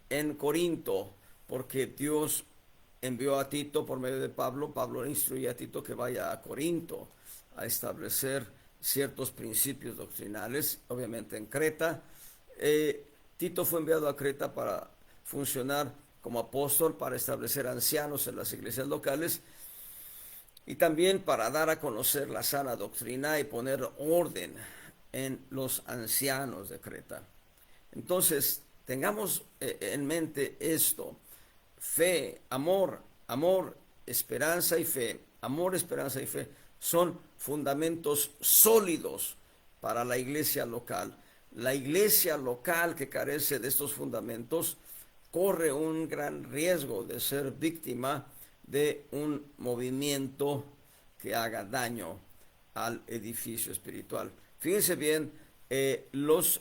en Corinto, porque Dios envió a Tito por medio de Pablo. Pablo le instruía a Tito que vaya a Corinto a establecer ciertos principios doctrinales, obviamente en Creta. Tito fue enviado a Creta para funcionar como apóstol, para establecer ancianos en las iglesias locales y también para dar a conocer la sana doctrina y poner orden en los ancianos de Creta. Entonces, tengamos en mente esto: fe, amor, esperanza y fe. Amor, esperanza y fe son fundamentos sólidos para la iglesia local. La iglesia local que carece de estos fundamentos corre un gran riesgo de ser víctima de un movimiento que haga daño al edificio espiritual. Fíjense bien, los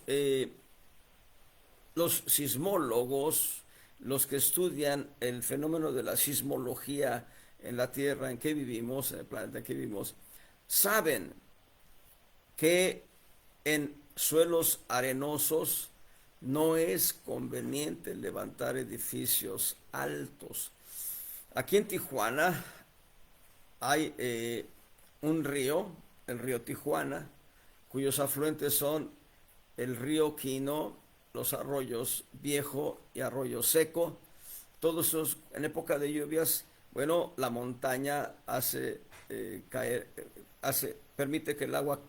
sismólogos, los que estudian el fenómeno de la sismología en la tierra en que vivimos, en el planeta en que vivimos, saben que en suelos arenosos no es conveniente levantar edificios altos. Aquí en Tijuana hay un río, el río Tijuana, cuyos afluentes son el río Quino, los arroyos Viejo y Arroyo Seco. Todos esos, en época de lluvias, bueno, la montaña permite que el agua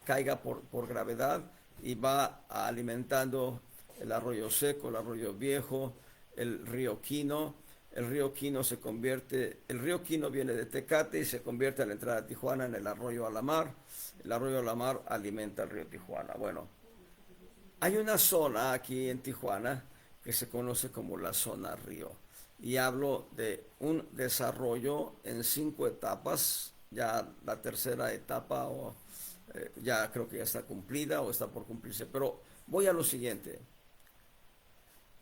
caiga por gravedad y va alimentando el arroyo Seco, el arroyo Viejo, el río Quino. El río Quino viene de Tecate y se convierte a la entrada de Tijuana en el arroyo Alamar. El arroyo Alamar alimenta el río Tijuana. Bueno, hay una zona aquí en Tijuana que se conoce como la zona río. Y hablo de un desarrollo en 5 etapas. Ya la tercera etapa ya creo que ya está cumplida o está por cumplirse. Pero voy a lo siguiente.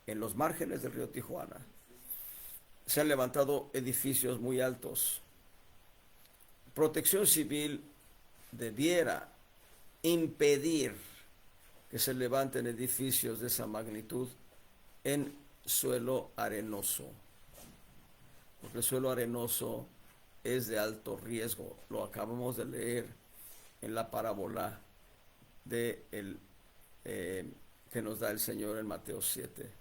En los márgenes del río Tijuana se han levantado edificios muy altos. Protección Civil debiera impedir que se levanten edificios de esa magnitud en suelo arenoso, porque el suelo arenoso es de alto riesgo. Lo acabamos de leer en la parábola que nos da el Señor en Mateo 7.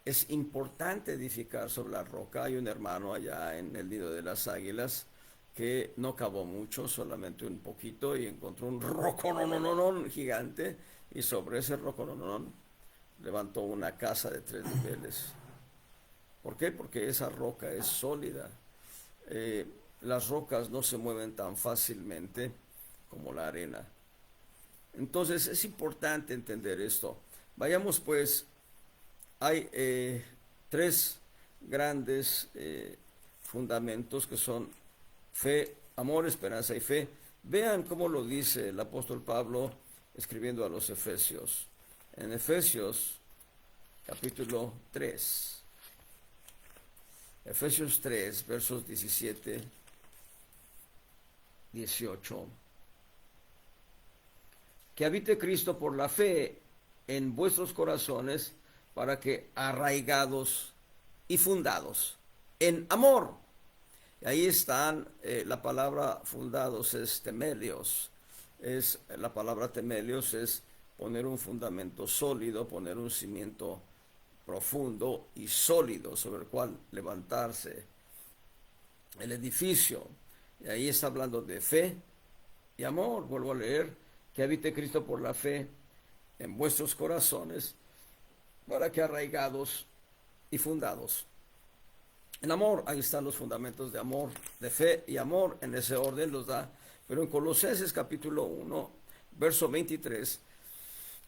Es importante edificar sobre la roca. Hay un hermano allá en el Nido de las Águilas que no cavó mucho, solamente un poquito, y encontró un roconononón gigante, y sobre ese roconononón levantó una casa de 3 niveles. ¿Por qué? Porque esa roca es sólida. Las rocas no se mueven tan fácilmente como la arena. Entonces es importante entender esto. Vayamos pues. Hay 3 grandes fundamentos que son fe, amor, esperanza y fe. Vean cómo lo dice el apóstol Pablo escribiendo a los Efesios. En Efesios capítulo 3. Efesios 3, versos 17, 18. Que habite Cristo por la fe en vuestros corazones, para que arraigados y fundados en amor. Y ahí están, la palabra fundados es temelios. La palabra temelios es poner un fundamento sólido, poner un cimiento profundo y sólido sobre el cual levantarse el edificio. Y ahí está hablando de fe y amor. Vuelvo a leer: que habite Cristo por la fe en vuestros corazones, para que arraigados y fundados en amor. Ahí están los fundamentos de amor, de fe y amor, en ese orden los da. Pero en Colosenses capítulo 1, verso 23,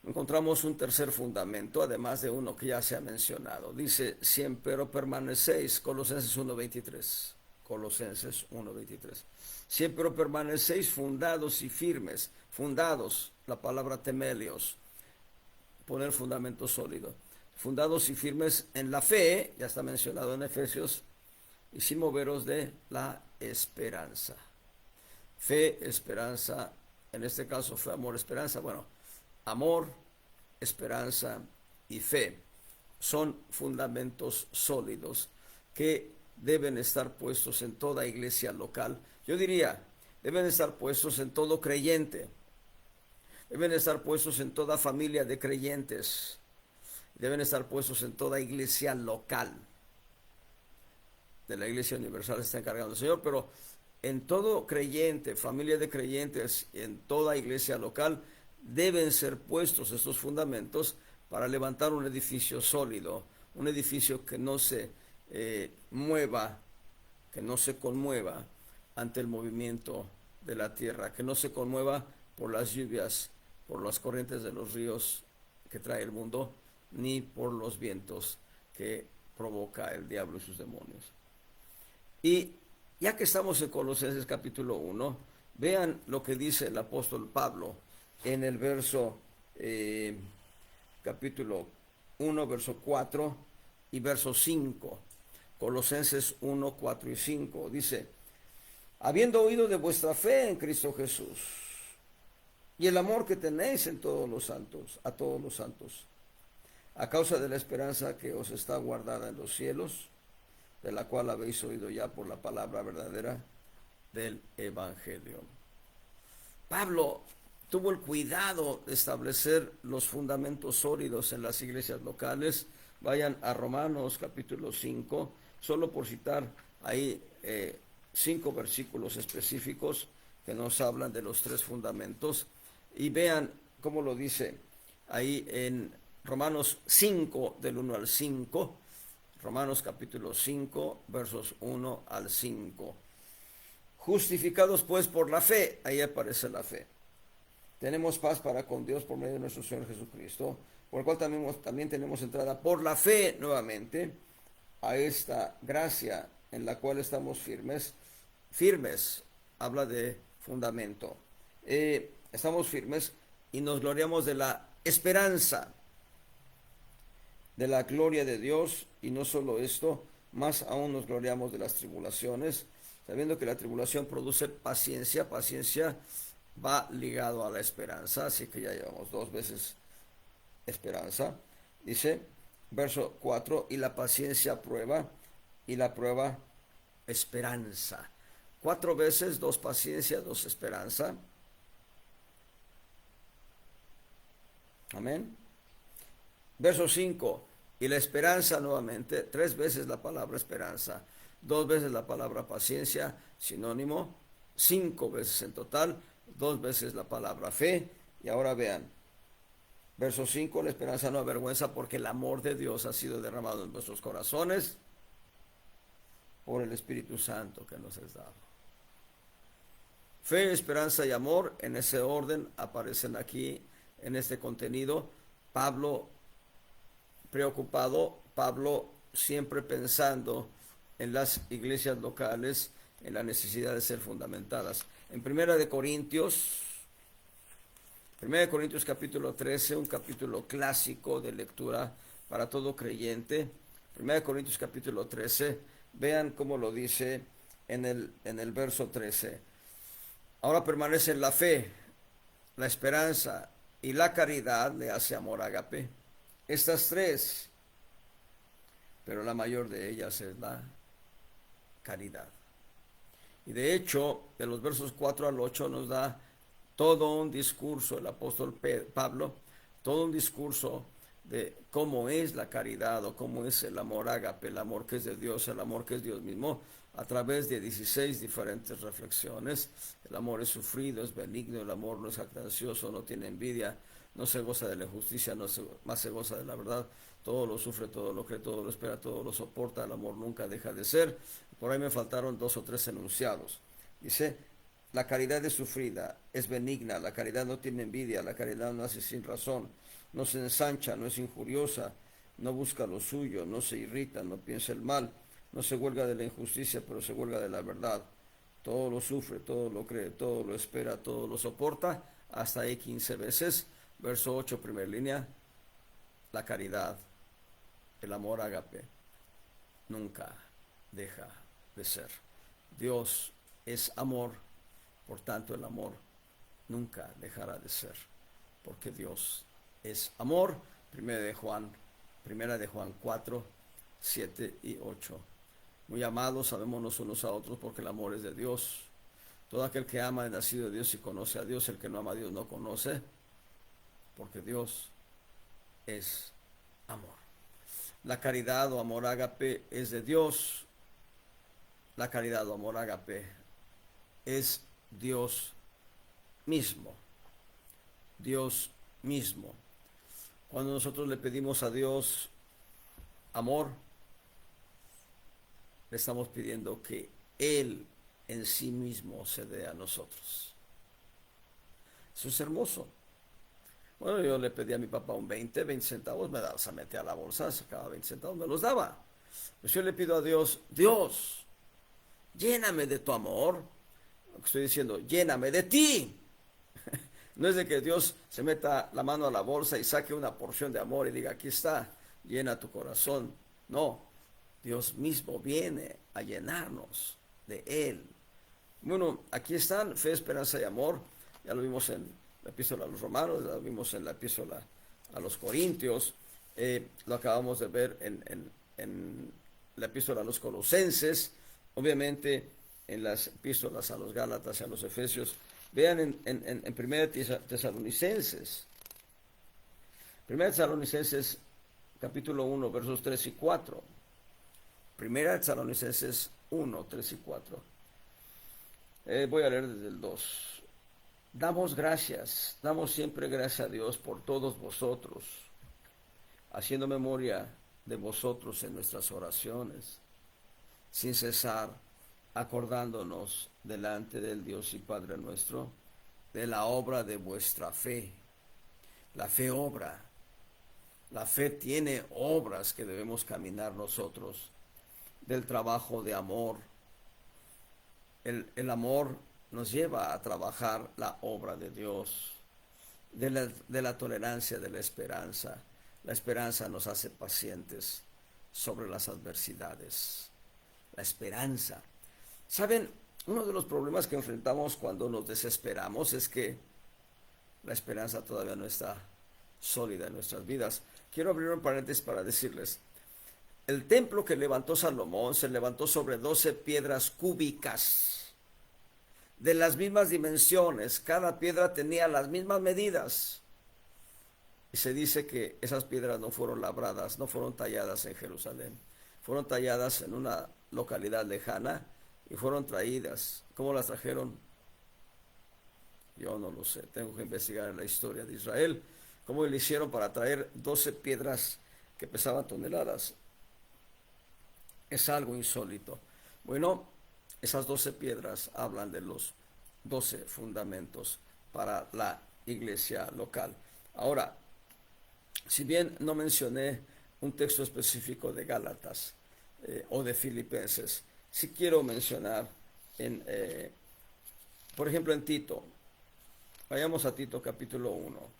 encontramos un tercer fundamento, además de uno que ya se ha mencionado. Dice: siempre permanecéis, Colosenses 1:23. Colosenses 1:23. Siempre permanecéis fundados y firmes. Fundados, la palabra temelios, poner fundamento sólido. Fundados y firmes en la fe, ya está mencionado en Efesios, y sin moveros de la esperanza. Fe, esperanza, en este caso fe, amor, esperanza. Bueno, amor, esperanza y fe son fundamentos sólidos que deben estar puestos en toda iglesia local. Yo diría, deben estar puestos en todo creyente, deben estar puestos en toda familia de creyentes, deben estar puestos en toda iglesia local. De la Iglesia Universal se está encargando el Señor, pero en todo creyente, familia de creyentes, en toda iglesia local, deben ser puestos estos fundamentos para levantar un edificio sólido, un edificio que no se mueva, que no se conmueva ante el movimiento de la tierra, que no se conmueva por las lluvias, por las corrientes de los ríos que trae el mundo, ni por los vientos que provoca el diablo y sus demonios. Y ya que estamos en Colosenses capítulo 1, vean lo que dice el apóstol Pablo en el verso capítulo 1, verso 4 y verso 5. Colosenses 1, 4 y 5. Dice, habiendo oído de vuestra fe en Cristo Jesús y el amor que tenéis en todos los santos, a causa de la esperanza que os está guardada en los cielos, de la cual habéis oído ya por la palabra verdadera del Evangelio. Pablo tuvo el cuidado de establecer los fundamentos sólidos en las iglesias locales. Vayan a Romanos capítulo 5, solo por citar ahí 5 versículos específicos que nos hablan de los 3 fundamentos, y vean cómo lo dice ahí en Romanos 5, del 1 al 5, Romanos capítulo 5, versos 1 al 5. Justificados pues por la fe, ahí aparece la fe. Tenemos paz para con Dios por medio de nuestro Señor Jesucristo, por el cual también tenemos entrada por la fe nuevamente a esta gracia en la cual estamos firmes. Firmes, habla de fundamento. Estamos firmes y nos gloriamos de la esperanza de la gloria de Dios, y no solo esto, más aún nos gloriamos de las tribulaciones, sabiendo que la tribulación produce paciencia. Paciencia va ligado a la esperanza, así que ya llevamos 2 veces esperanza. Dice, verso 4, y la paciencia prueba, y la prueba esperanza. 4 veces, 2 paciencia, 2 esperanza. Amén. Verso 5, y la esperanza nuevamente, 3 veces la palabra esperanza, 2 veces la palabra paciencia, sinónimo, 5 veces en total, 2 veces la palabra fe. Y ahora vean, verso 5, la esperanza no avergüenza, porque el amor de Dios ha sido derramado en nuestros corazones por el Espíritu Santo que nos es dado. Fe, esperanza y amor, en ese orden aparecen aquí en este contenido. Pablo preocupado, Pablo siempre pensando en las iglesias locales, en la necesidad de ser fundamentadas. En Primera de Corintios capítulo 13, un capítulo clásico de lectura para todo creyente. Primera de Corintios capítulo 13, vean cómo lo dice en el verso 13. Ahora permanecen la fe, la esperanza y la caridad, le hace amor ágape. Estas 3, pero la mayor de ellas es la caridad. Y de hecho, de los versos 4 al 8 nos da todo un discurso, el apóstol Pablo, todo un discurso de cómo es la caridad o cómo es el amor ágape, el amor que es de Dios, el amor que es Dios mismo, a través de 16 diferentes reflexiones. El amor es sufrido, es benigno, el amor no es jactancioso, no tiene envidia, no se goza de la injusticia, más se goza de la verdad, todo lo sufre, todo lo cree, todo lo espera, todo lo soporta, el amor nunca deja de ser. Por ahí me faltaron 2 o 3 enunciados. Dice, la caridad es sufrida, es benigna, la caridad no tiene envidia, la caridad no hace sin razón, no se ensancha, no es injuriosa, no busca lo suyo, no se irrita, no piensa el mal, no se huelga de la injusticia, pero se huelga de la verdad. Todo lo sufre, todo lo cree, todo lo espera, todo lo soporta, hasta ahí 15 veces. Verso 8, primera línea, la caridad, el amor ágape, nunca deja de ser. Dios es amor, por tanto el amor nunca dejará de ser, porque Dios es amor. Primera de Juan 4, 7 y 8. Muy amados, sabémonos unos a otros porque el amor es de Dios. Todo aquel que ama es nacido de Dios y conoce a Dios. El que no ama a Dios no conoce, porque Dios es amor. La caridad o amor ágape es de Dios. La caridad o amor ágape es Dios mismo. Dios mismo. Cuando nosotros le pedimos a Dios amor, le estamos pidiendo que Él en sí mismo se dé a nosotros. Eso es hermoso. Bueno, yo le pedí a mi papá un 20 centavos, me daba, se metía a la bolsa, sacaba 20 centavos, me los daba. Pues yo le pido a Dios, Dios, lléname de tu amor. Lo que estoy diciendo, lléname de ti. No es de que Dios se meta la mano a la bolsa y saque una porción de amor y diga, aquí está, llena tu corazón. No, Dios mismo viene a llenarnos de Él. Bueno, aquí están fe, esperanza y amor. Ya lo vimos en la epístola a los romanos, lo vimos en la epístola a los corintios, lo acabamos de ver en la epístola a los colosenses, obviamente en las epístolas a los gálatas y a los efesios. Vean en Primera Tesalonicenses. Primera Tesalonicenses capítulo 1, versos 3 y 4. Primera Tesalonicenses 1, 3 y 4. Voy a leer desde el 2. Damos siempre gracias a Dios por todos vosotros, haciendo memoria de vosotros en nuestras oraciones, sin cesar, acordándonos delante del Dios y Padre nuestro, de la obra de vuestra fe. La fe obra. La fe tiene obras que debemos caminar nosotros, del trabajo de amor. El amor nos lleva a trabajar la obra de Dios, de la tolerancia, de la esperanza. La esperanza nos hace pacientes sobre las adversidades. La esperanza. ¿Saben? Uno de los problemas que enfrentamos cuando nos desesperamos es que la esperanza todavía no está sólida en nuestras vidas. Quiero abrir un paréntesis para decirles, el templo que levantó Salomón se levantó sobre 12 piedras cúbicas, de las mismas dimensiones, cada piedra tenía las mismas medidas. Y se dice que esas piedras no fueron labradas, no fueron talladas en Jerusalén, fueron talladas en una localidad lejana y fueron traídas. ¿Cómo las trajeron? Yo no lo sé, tengo que investigar en la historia de Israel, cómo lo hicieron para traer 12 piedras que pesaban toneladas. Es algo insólito. Bueno, esas 12 piedras hablan de los 12 fundamentos para la iglesia local. Ahora, si bien no mencioné un texto específico de Gálatas o de Filipenses, sí quiero mencionar, por ejemplo, en Tito. Vayamos a Tito capítulo 1.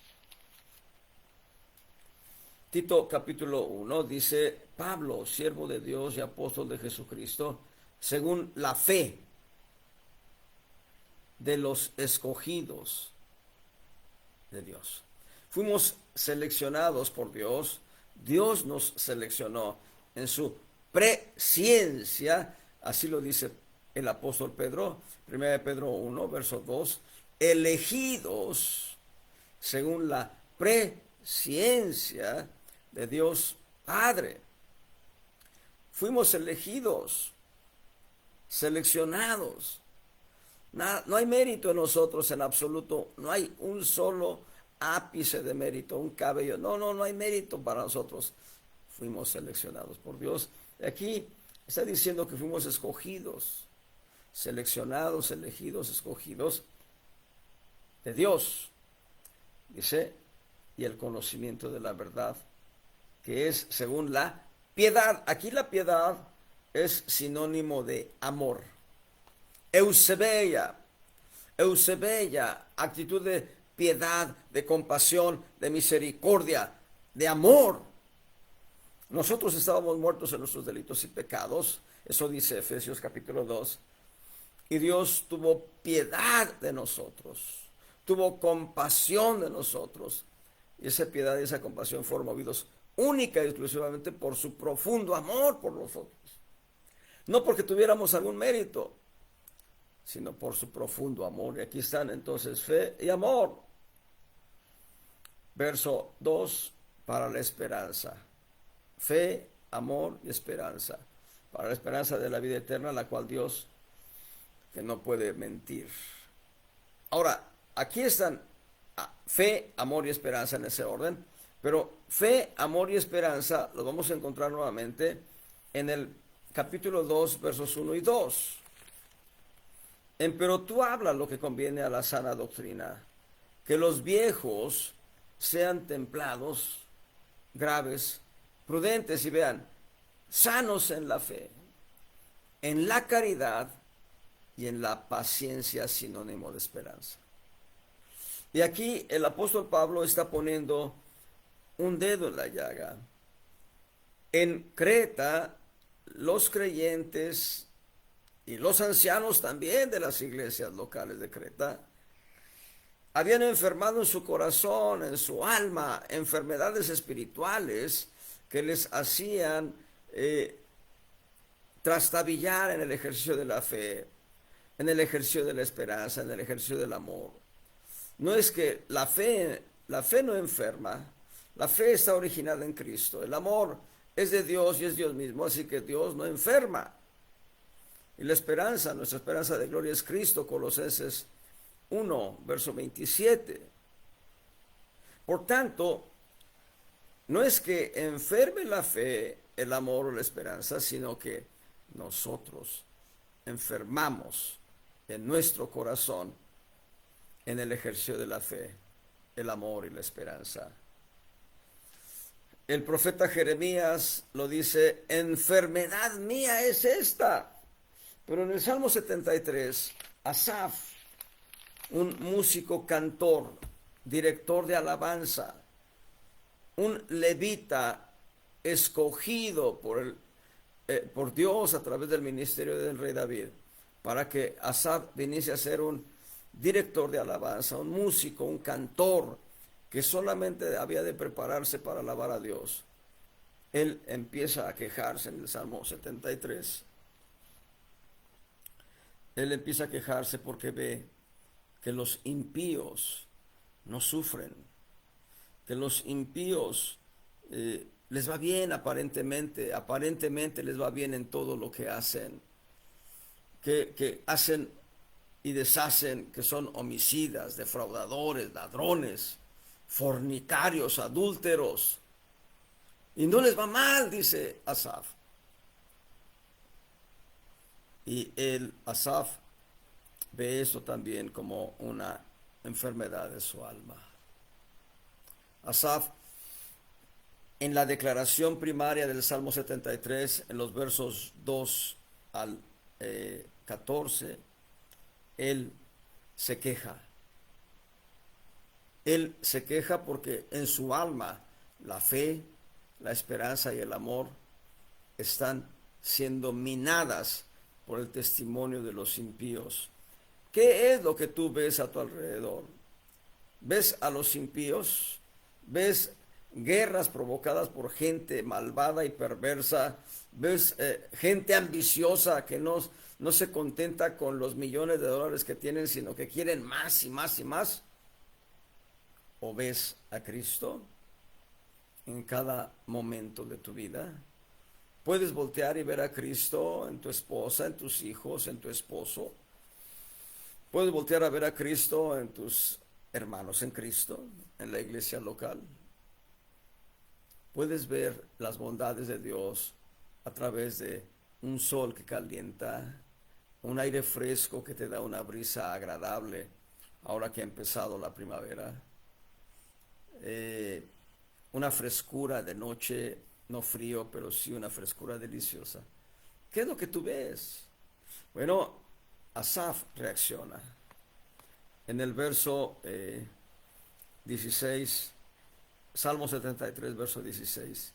Tito capítulo 1 dice, Pablo, siervo de Dios y apóstol de Jesucristo, según la fe de los escogidos de Dios. Fuimos seleccionados por Dios. Dios nos seleccionó en su presciencia, así lo dice el apóstol Pedro, 1 Pedro 1, verso 2, elegidos según la presciencia de Dios Padre. Fuimos elegidos, seleccionados. No hay mérito en nosotros en absoluto, no hay un solo ápice de mérito, un cabello, no hay mérito para nosotros. Fuimos seleccionados por Dios. Aquí está diciendo que fuimos escogidos, seleccionados, elegidos, escogidos de Dios. Dice, y el conocimiento de la verdad, que es según la piedad. Aquí la piedad es sinónimo de amor. Eusebia, actitud de piedad, de compasión, de misericordia, de amor. Nosotros estábamos muertos en nuestros delitos y pecados, eso dice Efesios capítulo 2, Y Dios tuvo piedad de nosotros, tuvo compasión de nosotros. Y esa piedad y esa compasión fueron movidos única y exclusivamente por su profundo amor por nosotros. No porque tuviéramos algún mérito, sino por su profundo amor. Y aquí están entonces fe y amor. Verso 2, para la esperanza. Fe, amor y esperanza. Para la esperanza de la vida eterna, la cual Dios, que no puede mentir. Ahora, aquí están fe, amor y esperanza en ese orden, pero fe, amor y esperanza los vamos a encontrar nuevamente en el capítulo 2, versos 1 y 2. Pero tú hablas lo que conviene a la sana doctrina, que los viejos sean templados, graves, prudentes y vean, sanos en la fe, en la caridad y en la paciencia, sinónimo de esperanza. Y aquí el apóstol Pablo está poniendo un dedo en la llaga. En Creta, los creyentes y los ancianos también de las iglesias locales de Creta habían enfermado en su corazón, en su alma, enfermedades espirituales que les hacían trastabillar en el ejercicio de la fe, en el ejercicio de la esperanza, en el ejercicio del amor. No es que la fe no enferma, la fe está originada en Cristo, el amor es de Dios y es Dios mismo, así que Dios no enferma. Y la esperanza, nuestra esperanza de gloria es Cristo, Colosenses 1, verso 27. Por tanto, no es que enferme la fe, el amor o la esperanza, sino que nosotros enfermamos en nuestro corazón en el ejercicio de la fe, el amor y la esperanza. El profeta Jeremías lo dice, enfermedad mía es esta. Pero en el Salmo 73, Asaf, un músico cantor, director de alabanza, un levita escogido por Dios a través del ministerio del rey David, para que Asaf viniese a ser un director de alabanza, un músico, un cantor, que solamente había de prepararse para alabar a Dios. Él empieza a quejarse en el Salmo 73. Él empieza a quejarse porque ve que los impíos no sufren, que los impíos les va bien aparentemente les va bien en todo lo que hacen, que hacen y deshacen, que son homicidas, defraudadores, ladrones, fornicarios, adúlteros, y no les va mal, dice Asaf. Y Asaf ve eso también como una enfermedad de su alma. Asaf, en la declaración primaria del Salmo 73, en los versos 2 al 14, él se queja. Él se queja porque en su alma la fe, la esperanza y el amor están siendo minadas por el testimonio de los impíos. ¿Qué es lo que tú ves a tu alrededor? ¿Ves a los impíos? ¿Ves guerras provocadas por gente malvada y perversa? ¿Ves gente ambiciosa que no se contenta con los millones de dólares que tienen, sino que quieren más y más y más? ¿O ves a Cristo en cada momento de tu vida? Puedes voltear y ver a Cristo en tu esposa, en tus hijos, en tu esposo. Puedes voltear a ver a Cristo en tus hermanos en Cristo, en la iglesia local. Puedes ver las bondades de Dios a través de un sol que calienta, un aire fresco que te da una brisa agradable ahora que ha empezado la primavera, una frescura de noche, no frío, pero sí una frescura deliciosa. ¿Qué es lo que tú ves? Bueno, Asaf reacciona. En el verso 16, Salmo 73, verso 16.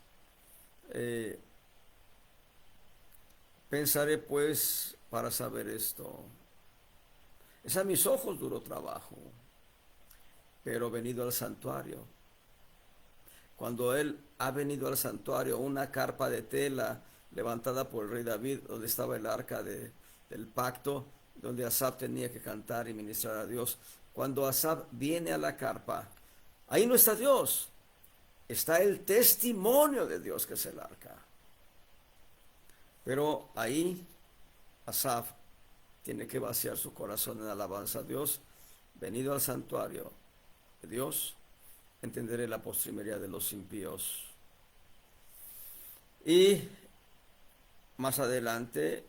Pensaré pues para saber esto, Es a mis ojos duro trabajo, pero venido al santuario. Cuando él ha venido al santuario, una carpa de tela levantada por el rey David, donde estaba el arca del pacto, donde Asaf tenía que cantar y ministrar a Dios. Cuando Asaf viene a la carpa, ahí no está Dios, está el testimonio de Dios, que es el arca. Pero ahí Asaf tiene que vaciar su corazón en alabanza a Dios. Venido al santuario de Dios, entenderé la postrimería de los impíos. Y más adelante,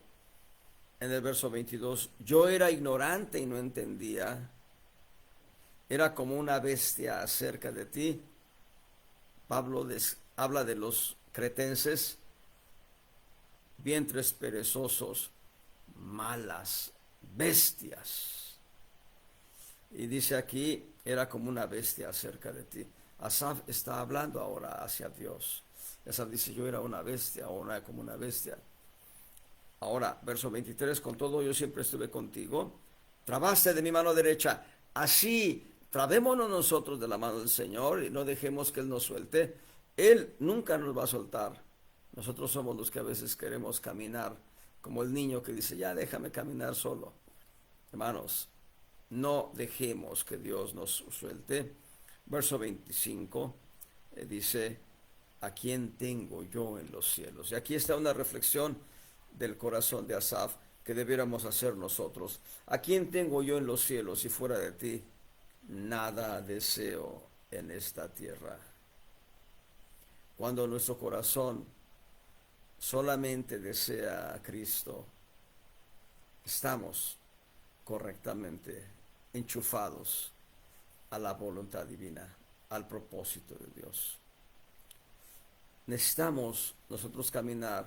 en el verso 22, yo era ignorante y no entendía, era como una bestia acerca de ti. Pablo habla de los cretenses, vientres perezosos, malas bestias. Y dice aquí, era como una bestia acerca de ti. Asaf está hablando ahora hacia Dios. Asaf dice, yo era una bestia, o una como una bestia. Ahora, verso 23, con todo yo siempre estuve contigo. Trabaste de mi mano derecha. Así, trabémonos nosotros de la mano del Señor y no dejemos que Él nos suelte. Él nunca nos va a soltar. Nosotros somos los que a veces queremos caminar, como el niño que dice, ya déjame caminar solo. Hermanos, no dejemos que Dios nos suelte. Verso 25 dice, ¿a quién tengo yo en los cielos? Y aquí está una reflexión del corazón de Asaf que debiéramos hacer nosotros. ¿A quién tengo yo en los cielos y fuera de ti? Nada deseo en esta tierra. Cuando nuestro corazón solamente desea a Cristo, estamos correctamente enchufados a la voluntad divina, al propósito de Dios. Necesitamos nosotros caminar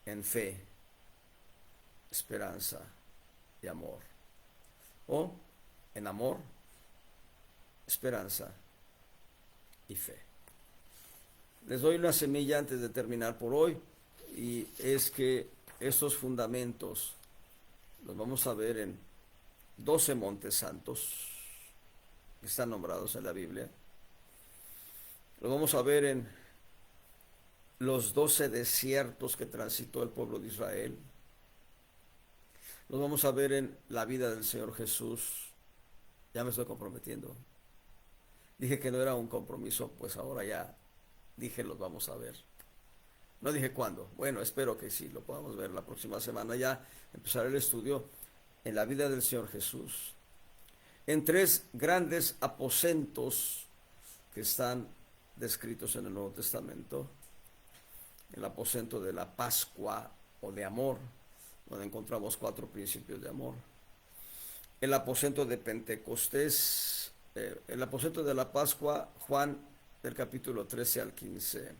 en fe, esperanza y amor. O en amor, esperanza y fe. Les doy una semilla antes de terminar por hoy, y es que estos fundamentos los vamos a ver en 12 montes santos que están nombrados en la Biblia. Los vamos a ver en los 12 desiertos que transitó el pueblo de Israel. Los vamos a ver en la vida del Señor Jesús. Ya me estoy comprometiendo. Dije que no era un compromiso, pues ahora ya dije los vamos a ver. No dije cuándo. Bueno, espero que sí, lo podamos ver la próxima semana. Ya empezaré el estudio en la vida del Señor Jesús, en 3 grandes aposentos que están descritos en el Nuevo Testamento. El aposento de la Pascua o de amor, donde encontramos 4 principios de amor. El aposento de Pentecostés, el aposento de la Pascua, Juan del capítulo 13 al 15.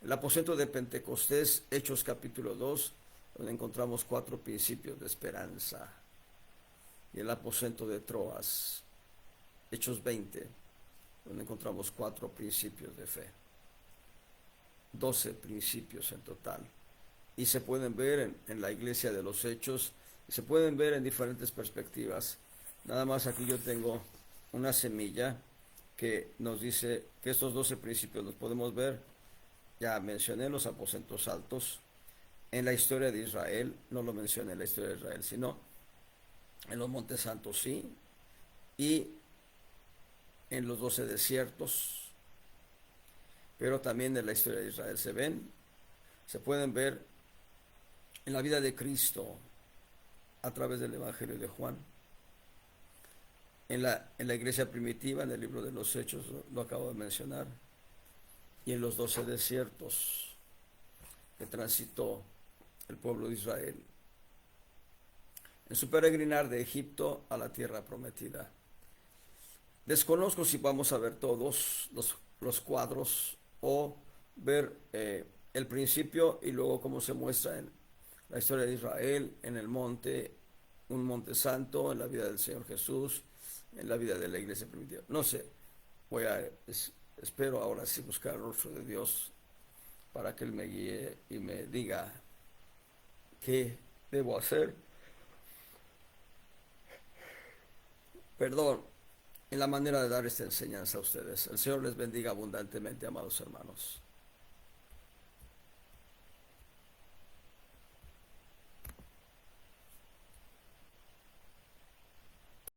El aposento de Pentecostés, Hechos capítulo 2, donde encontramos 4 principios de esperanza. Y el aposento de Troas, Hechos 20, donde encontramos 4 principios de fe. 12 principios en total. Y se pueden ver en la iglesia de los Hechos, y se pueden ver en diferentes perspectivas. Nada más aquí yo tengo una semilla que nos dice que estos 12 principios los podemos ver. Ya mencioné los aposentos altos. En la historia de Israel, no lo mencioné en la historia de Israel, sino en los montes santos sí, y en los 12 desiertos, pero también en la historia de Israel se pueden ver en la vida de Cristo a través del Evangelio de Juan, en la iglesia primitiva, en el libro de los Hechos, lo acabo de mencionar, y en los 12 desiertos que transitó el pueblo de Israel en su peregrinar de Egipto a la tierra prometida. Desconozco si vamos a ver todos los cuadros o ver el principio y luego cómo se muestra en la historia de Israel, en el monte, un monte santo, en la vida del Señor Jesús, en la vida de la iglesia primitiva. No sé, espero ahora sí buscar el rostro de Dios para que Él me guíe y me diga qué debo hacer perdón, en la manera de dar esta enseñanza a ustedes. El Señor les bendiga abundantemente, amados hermanos.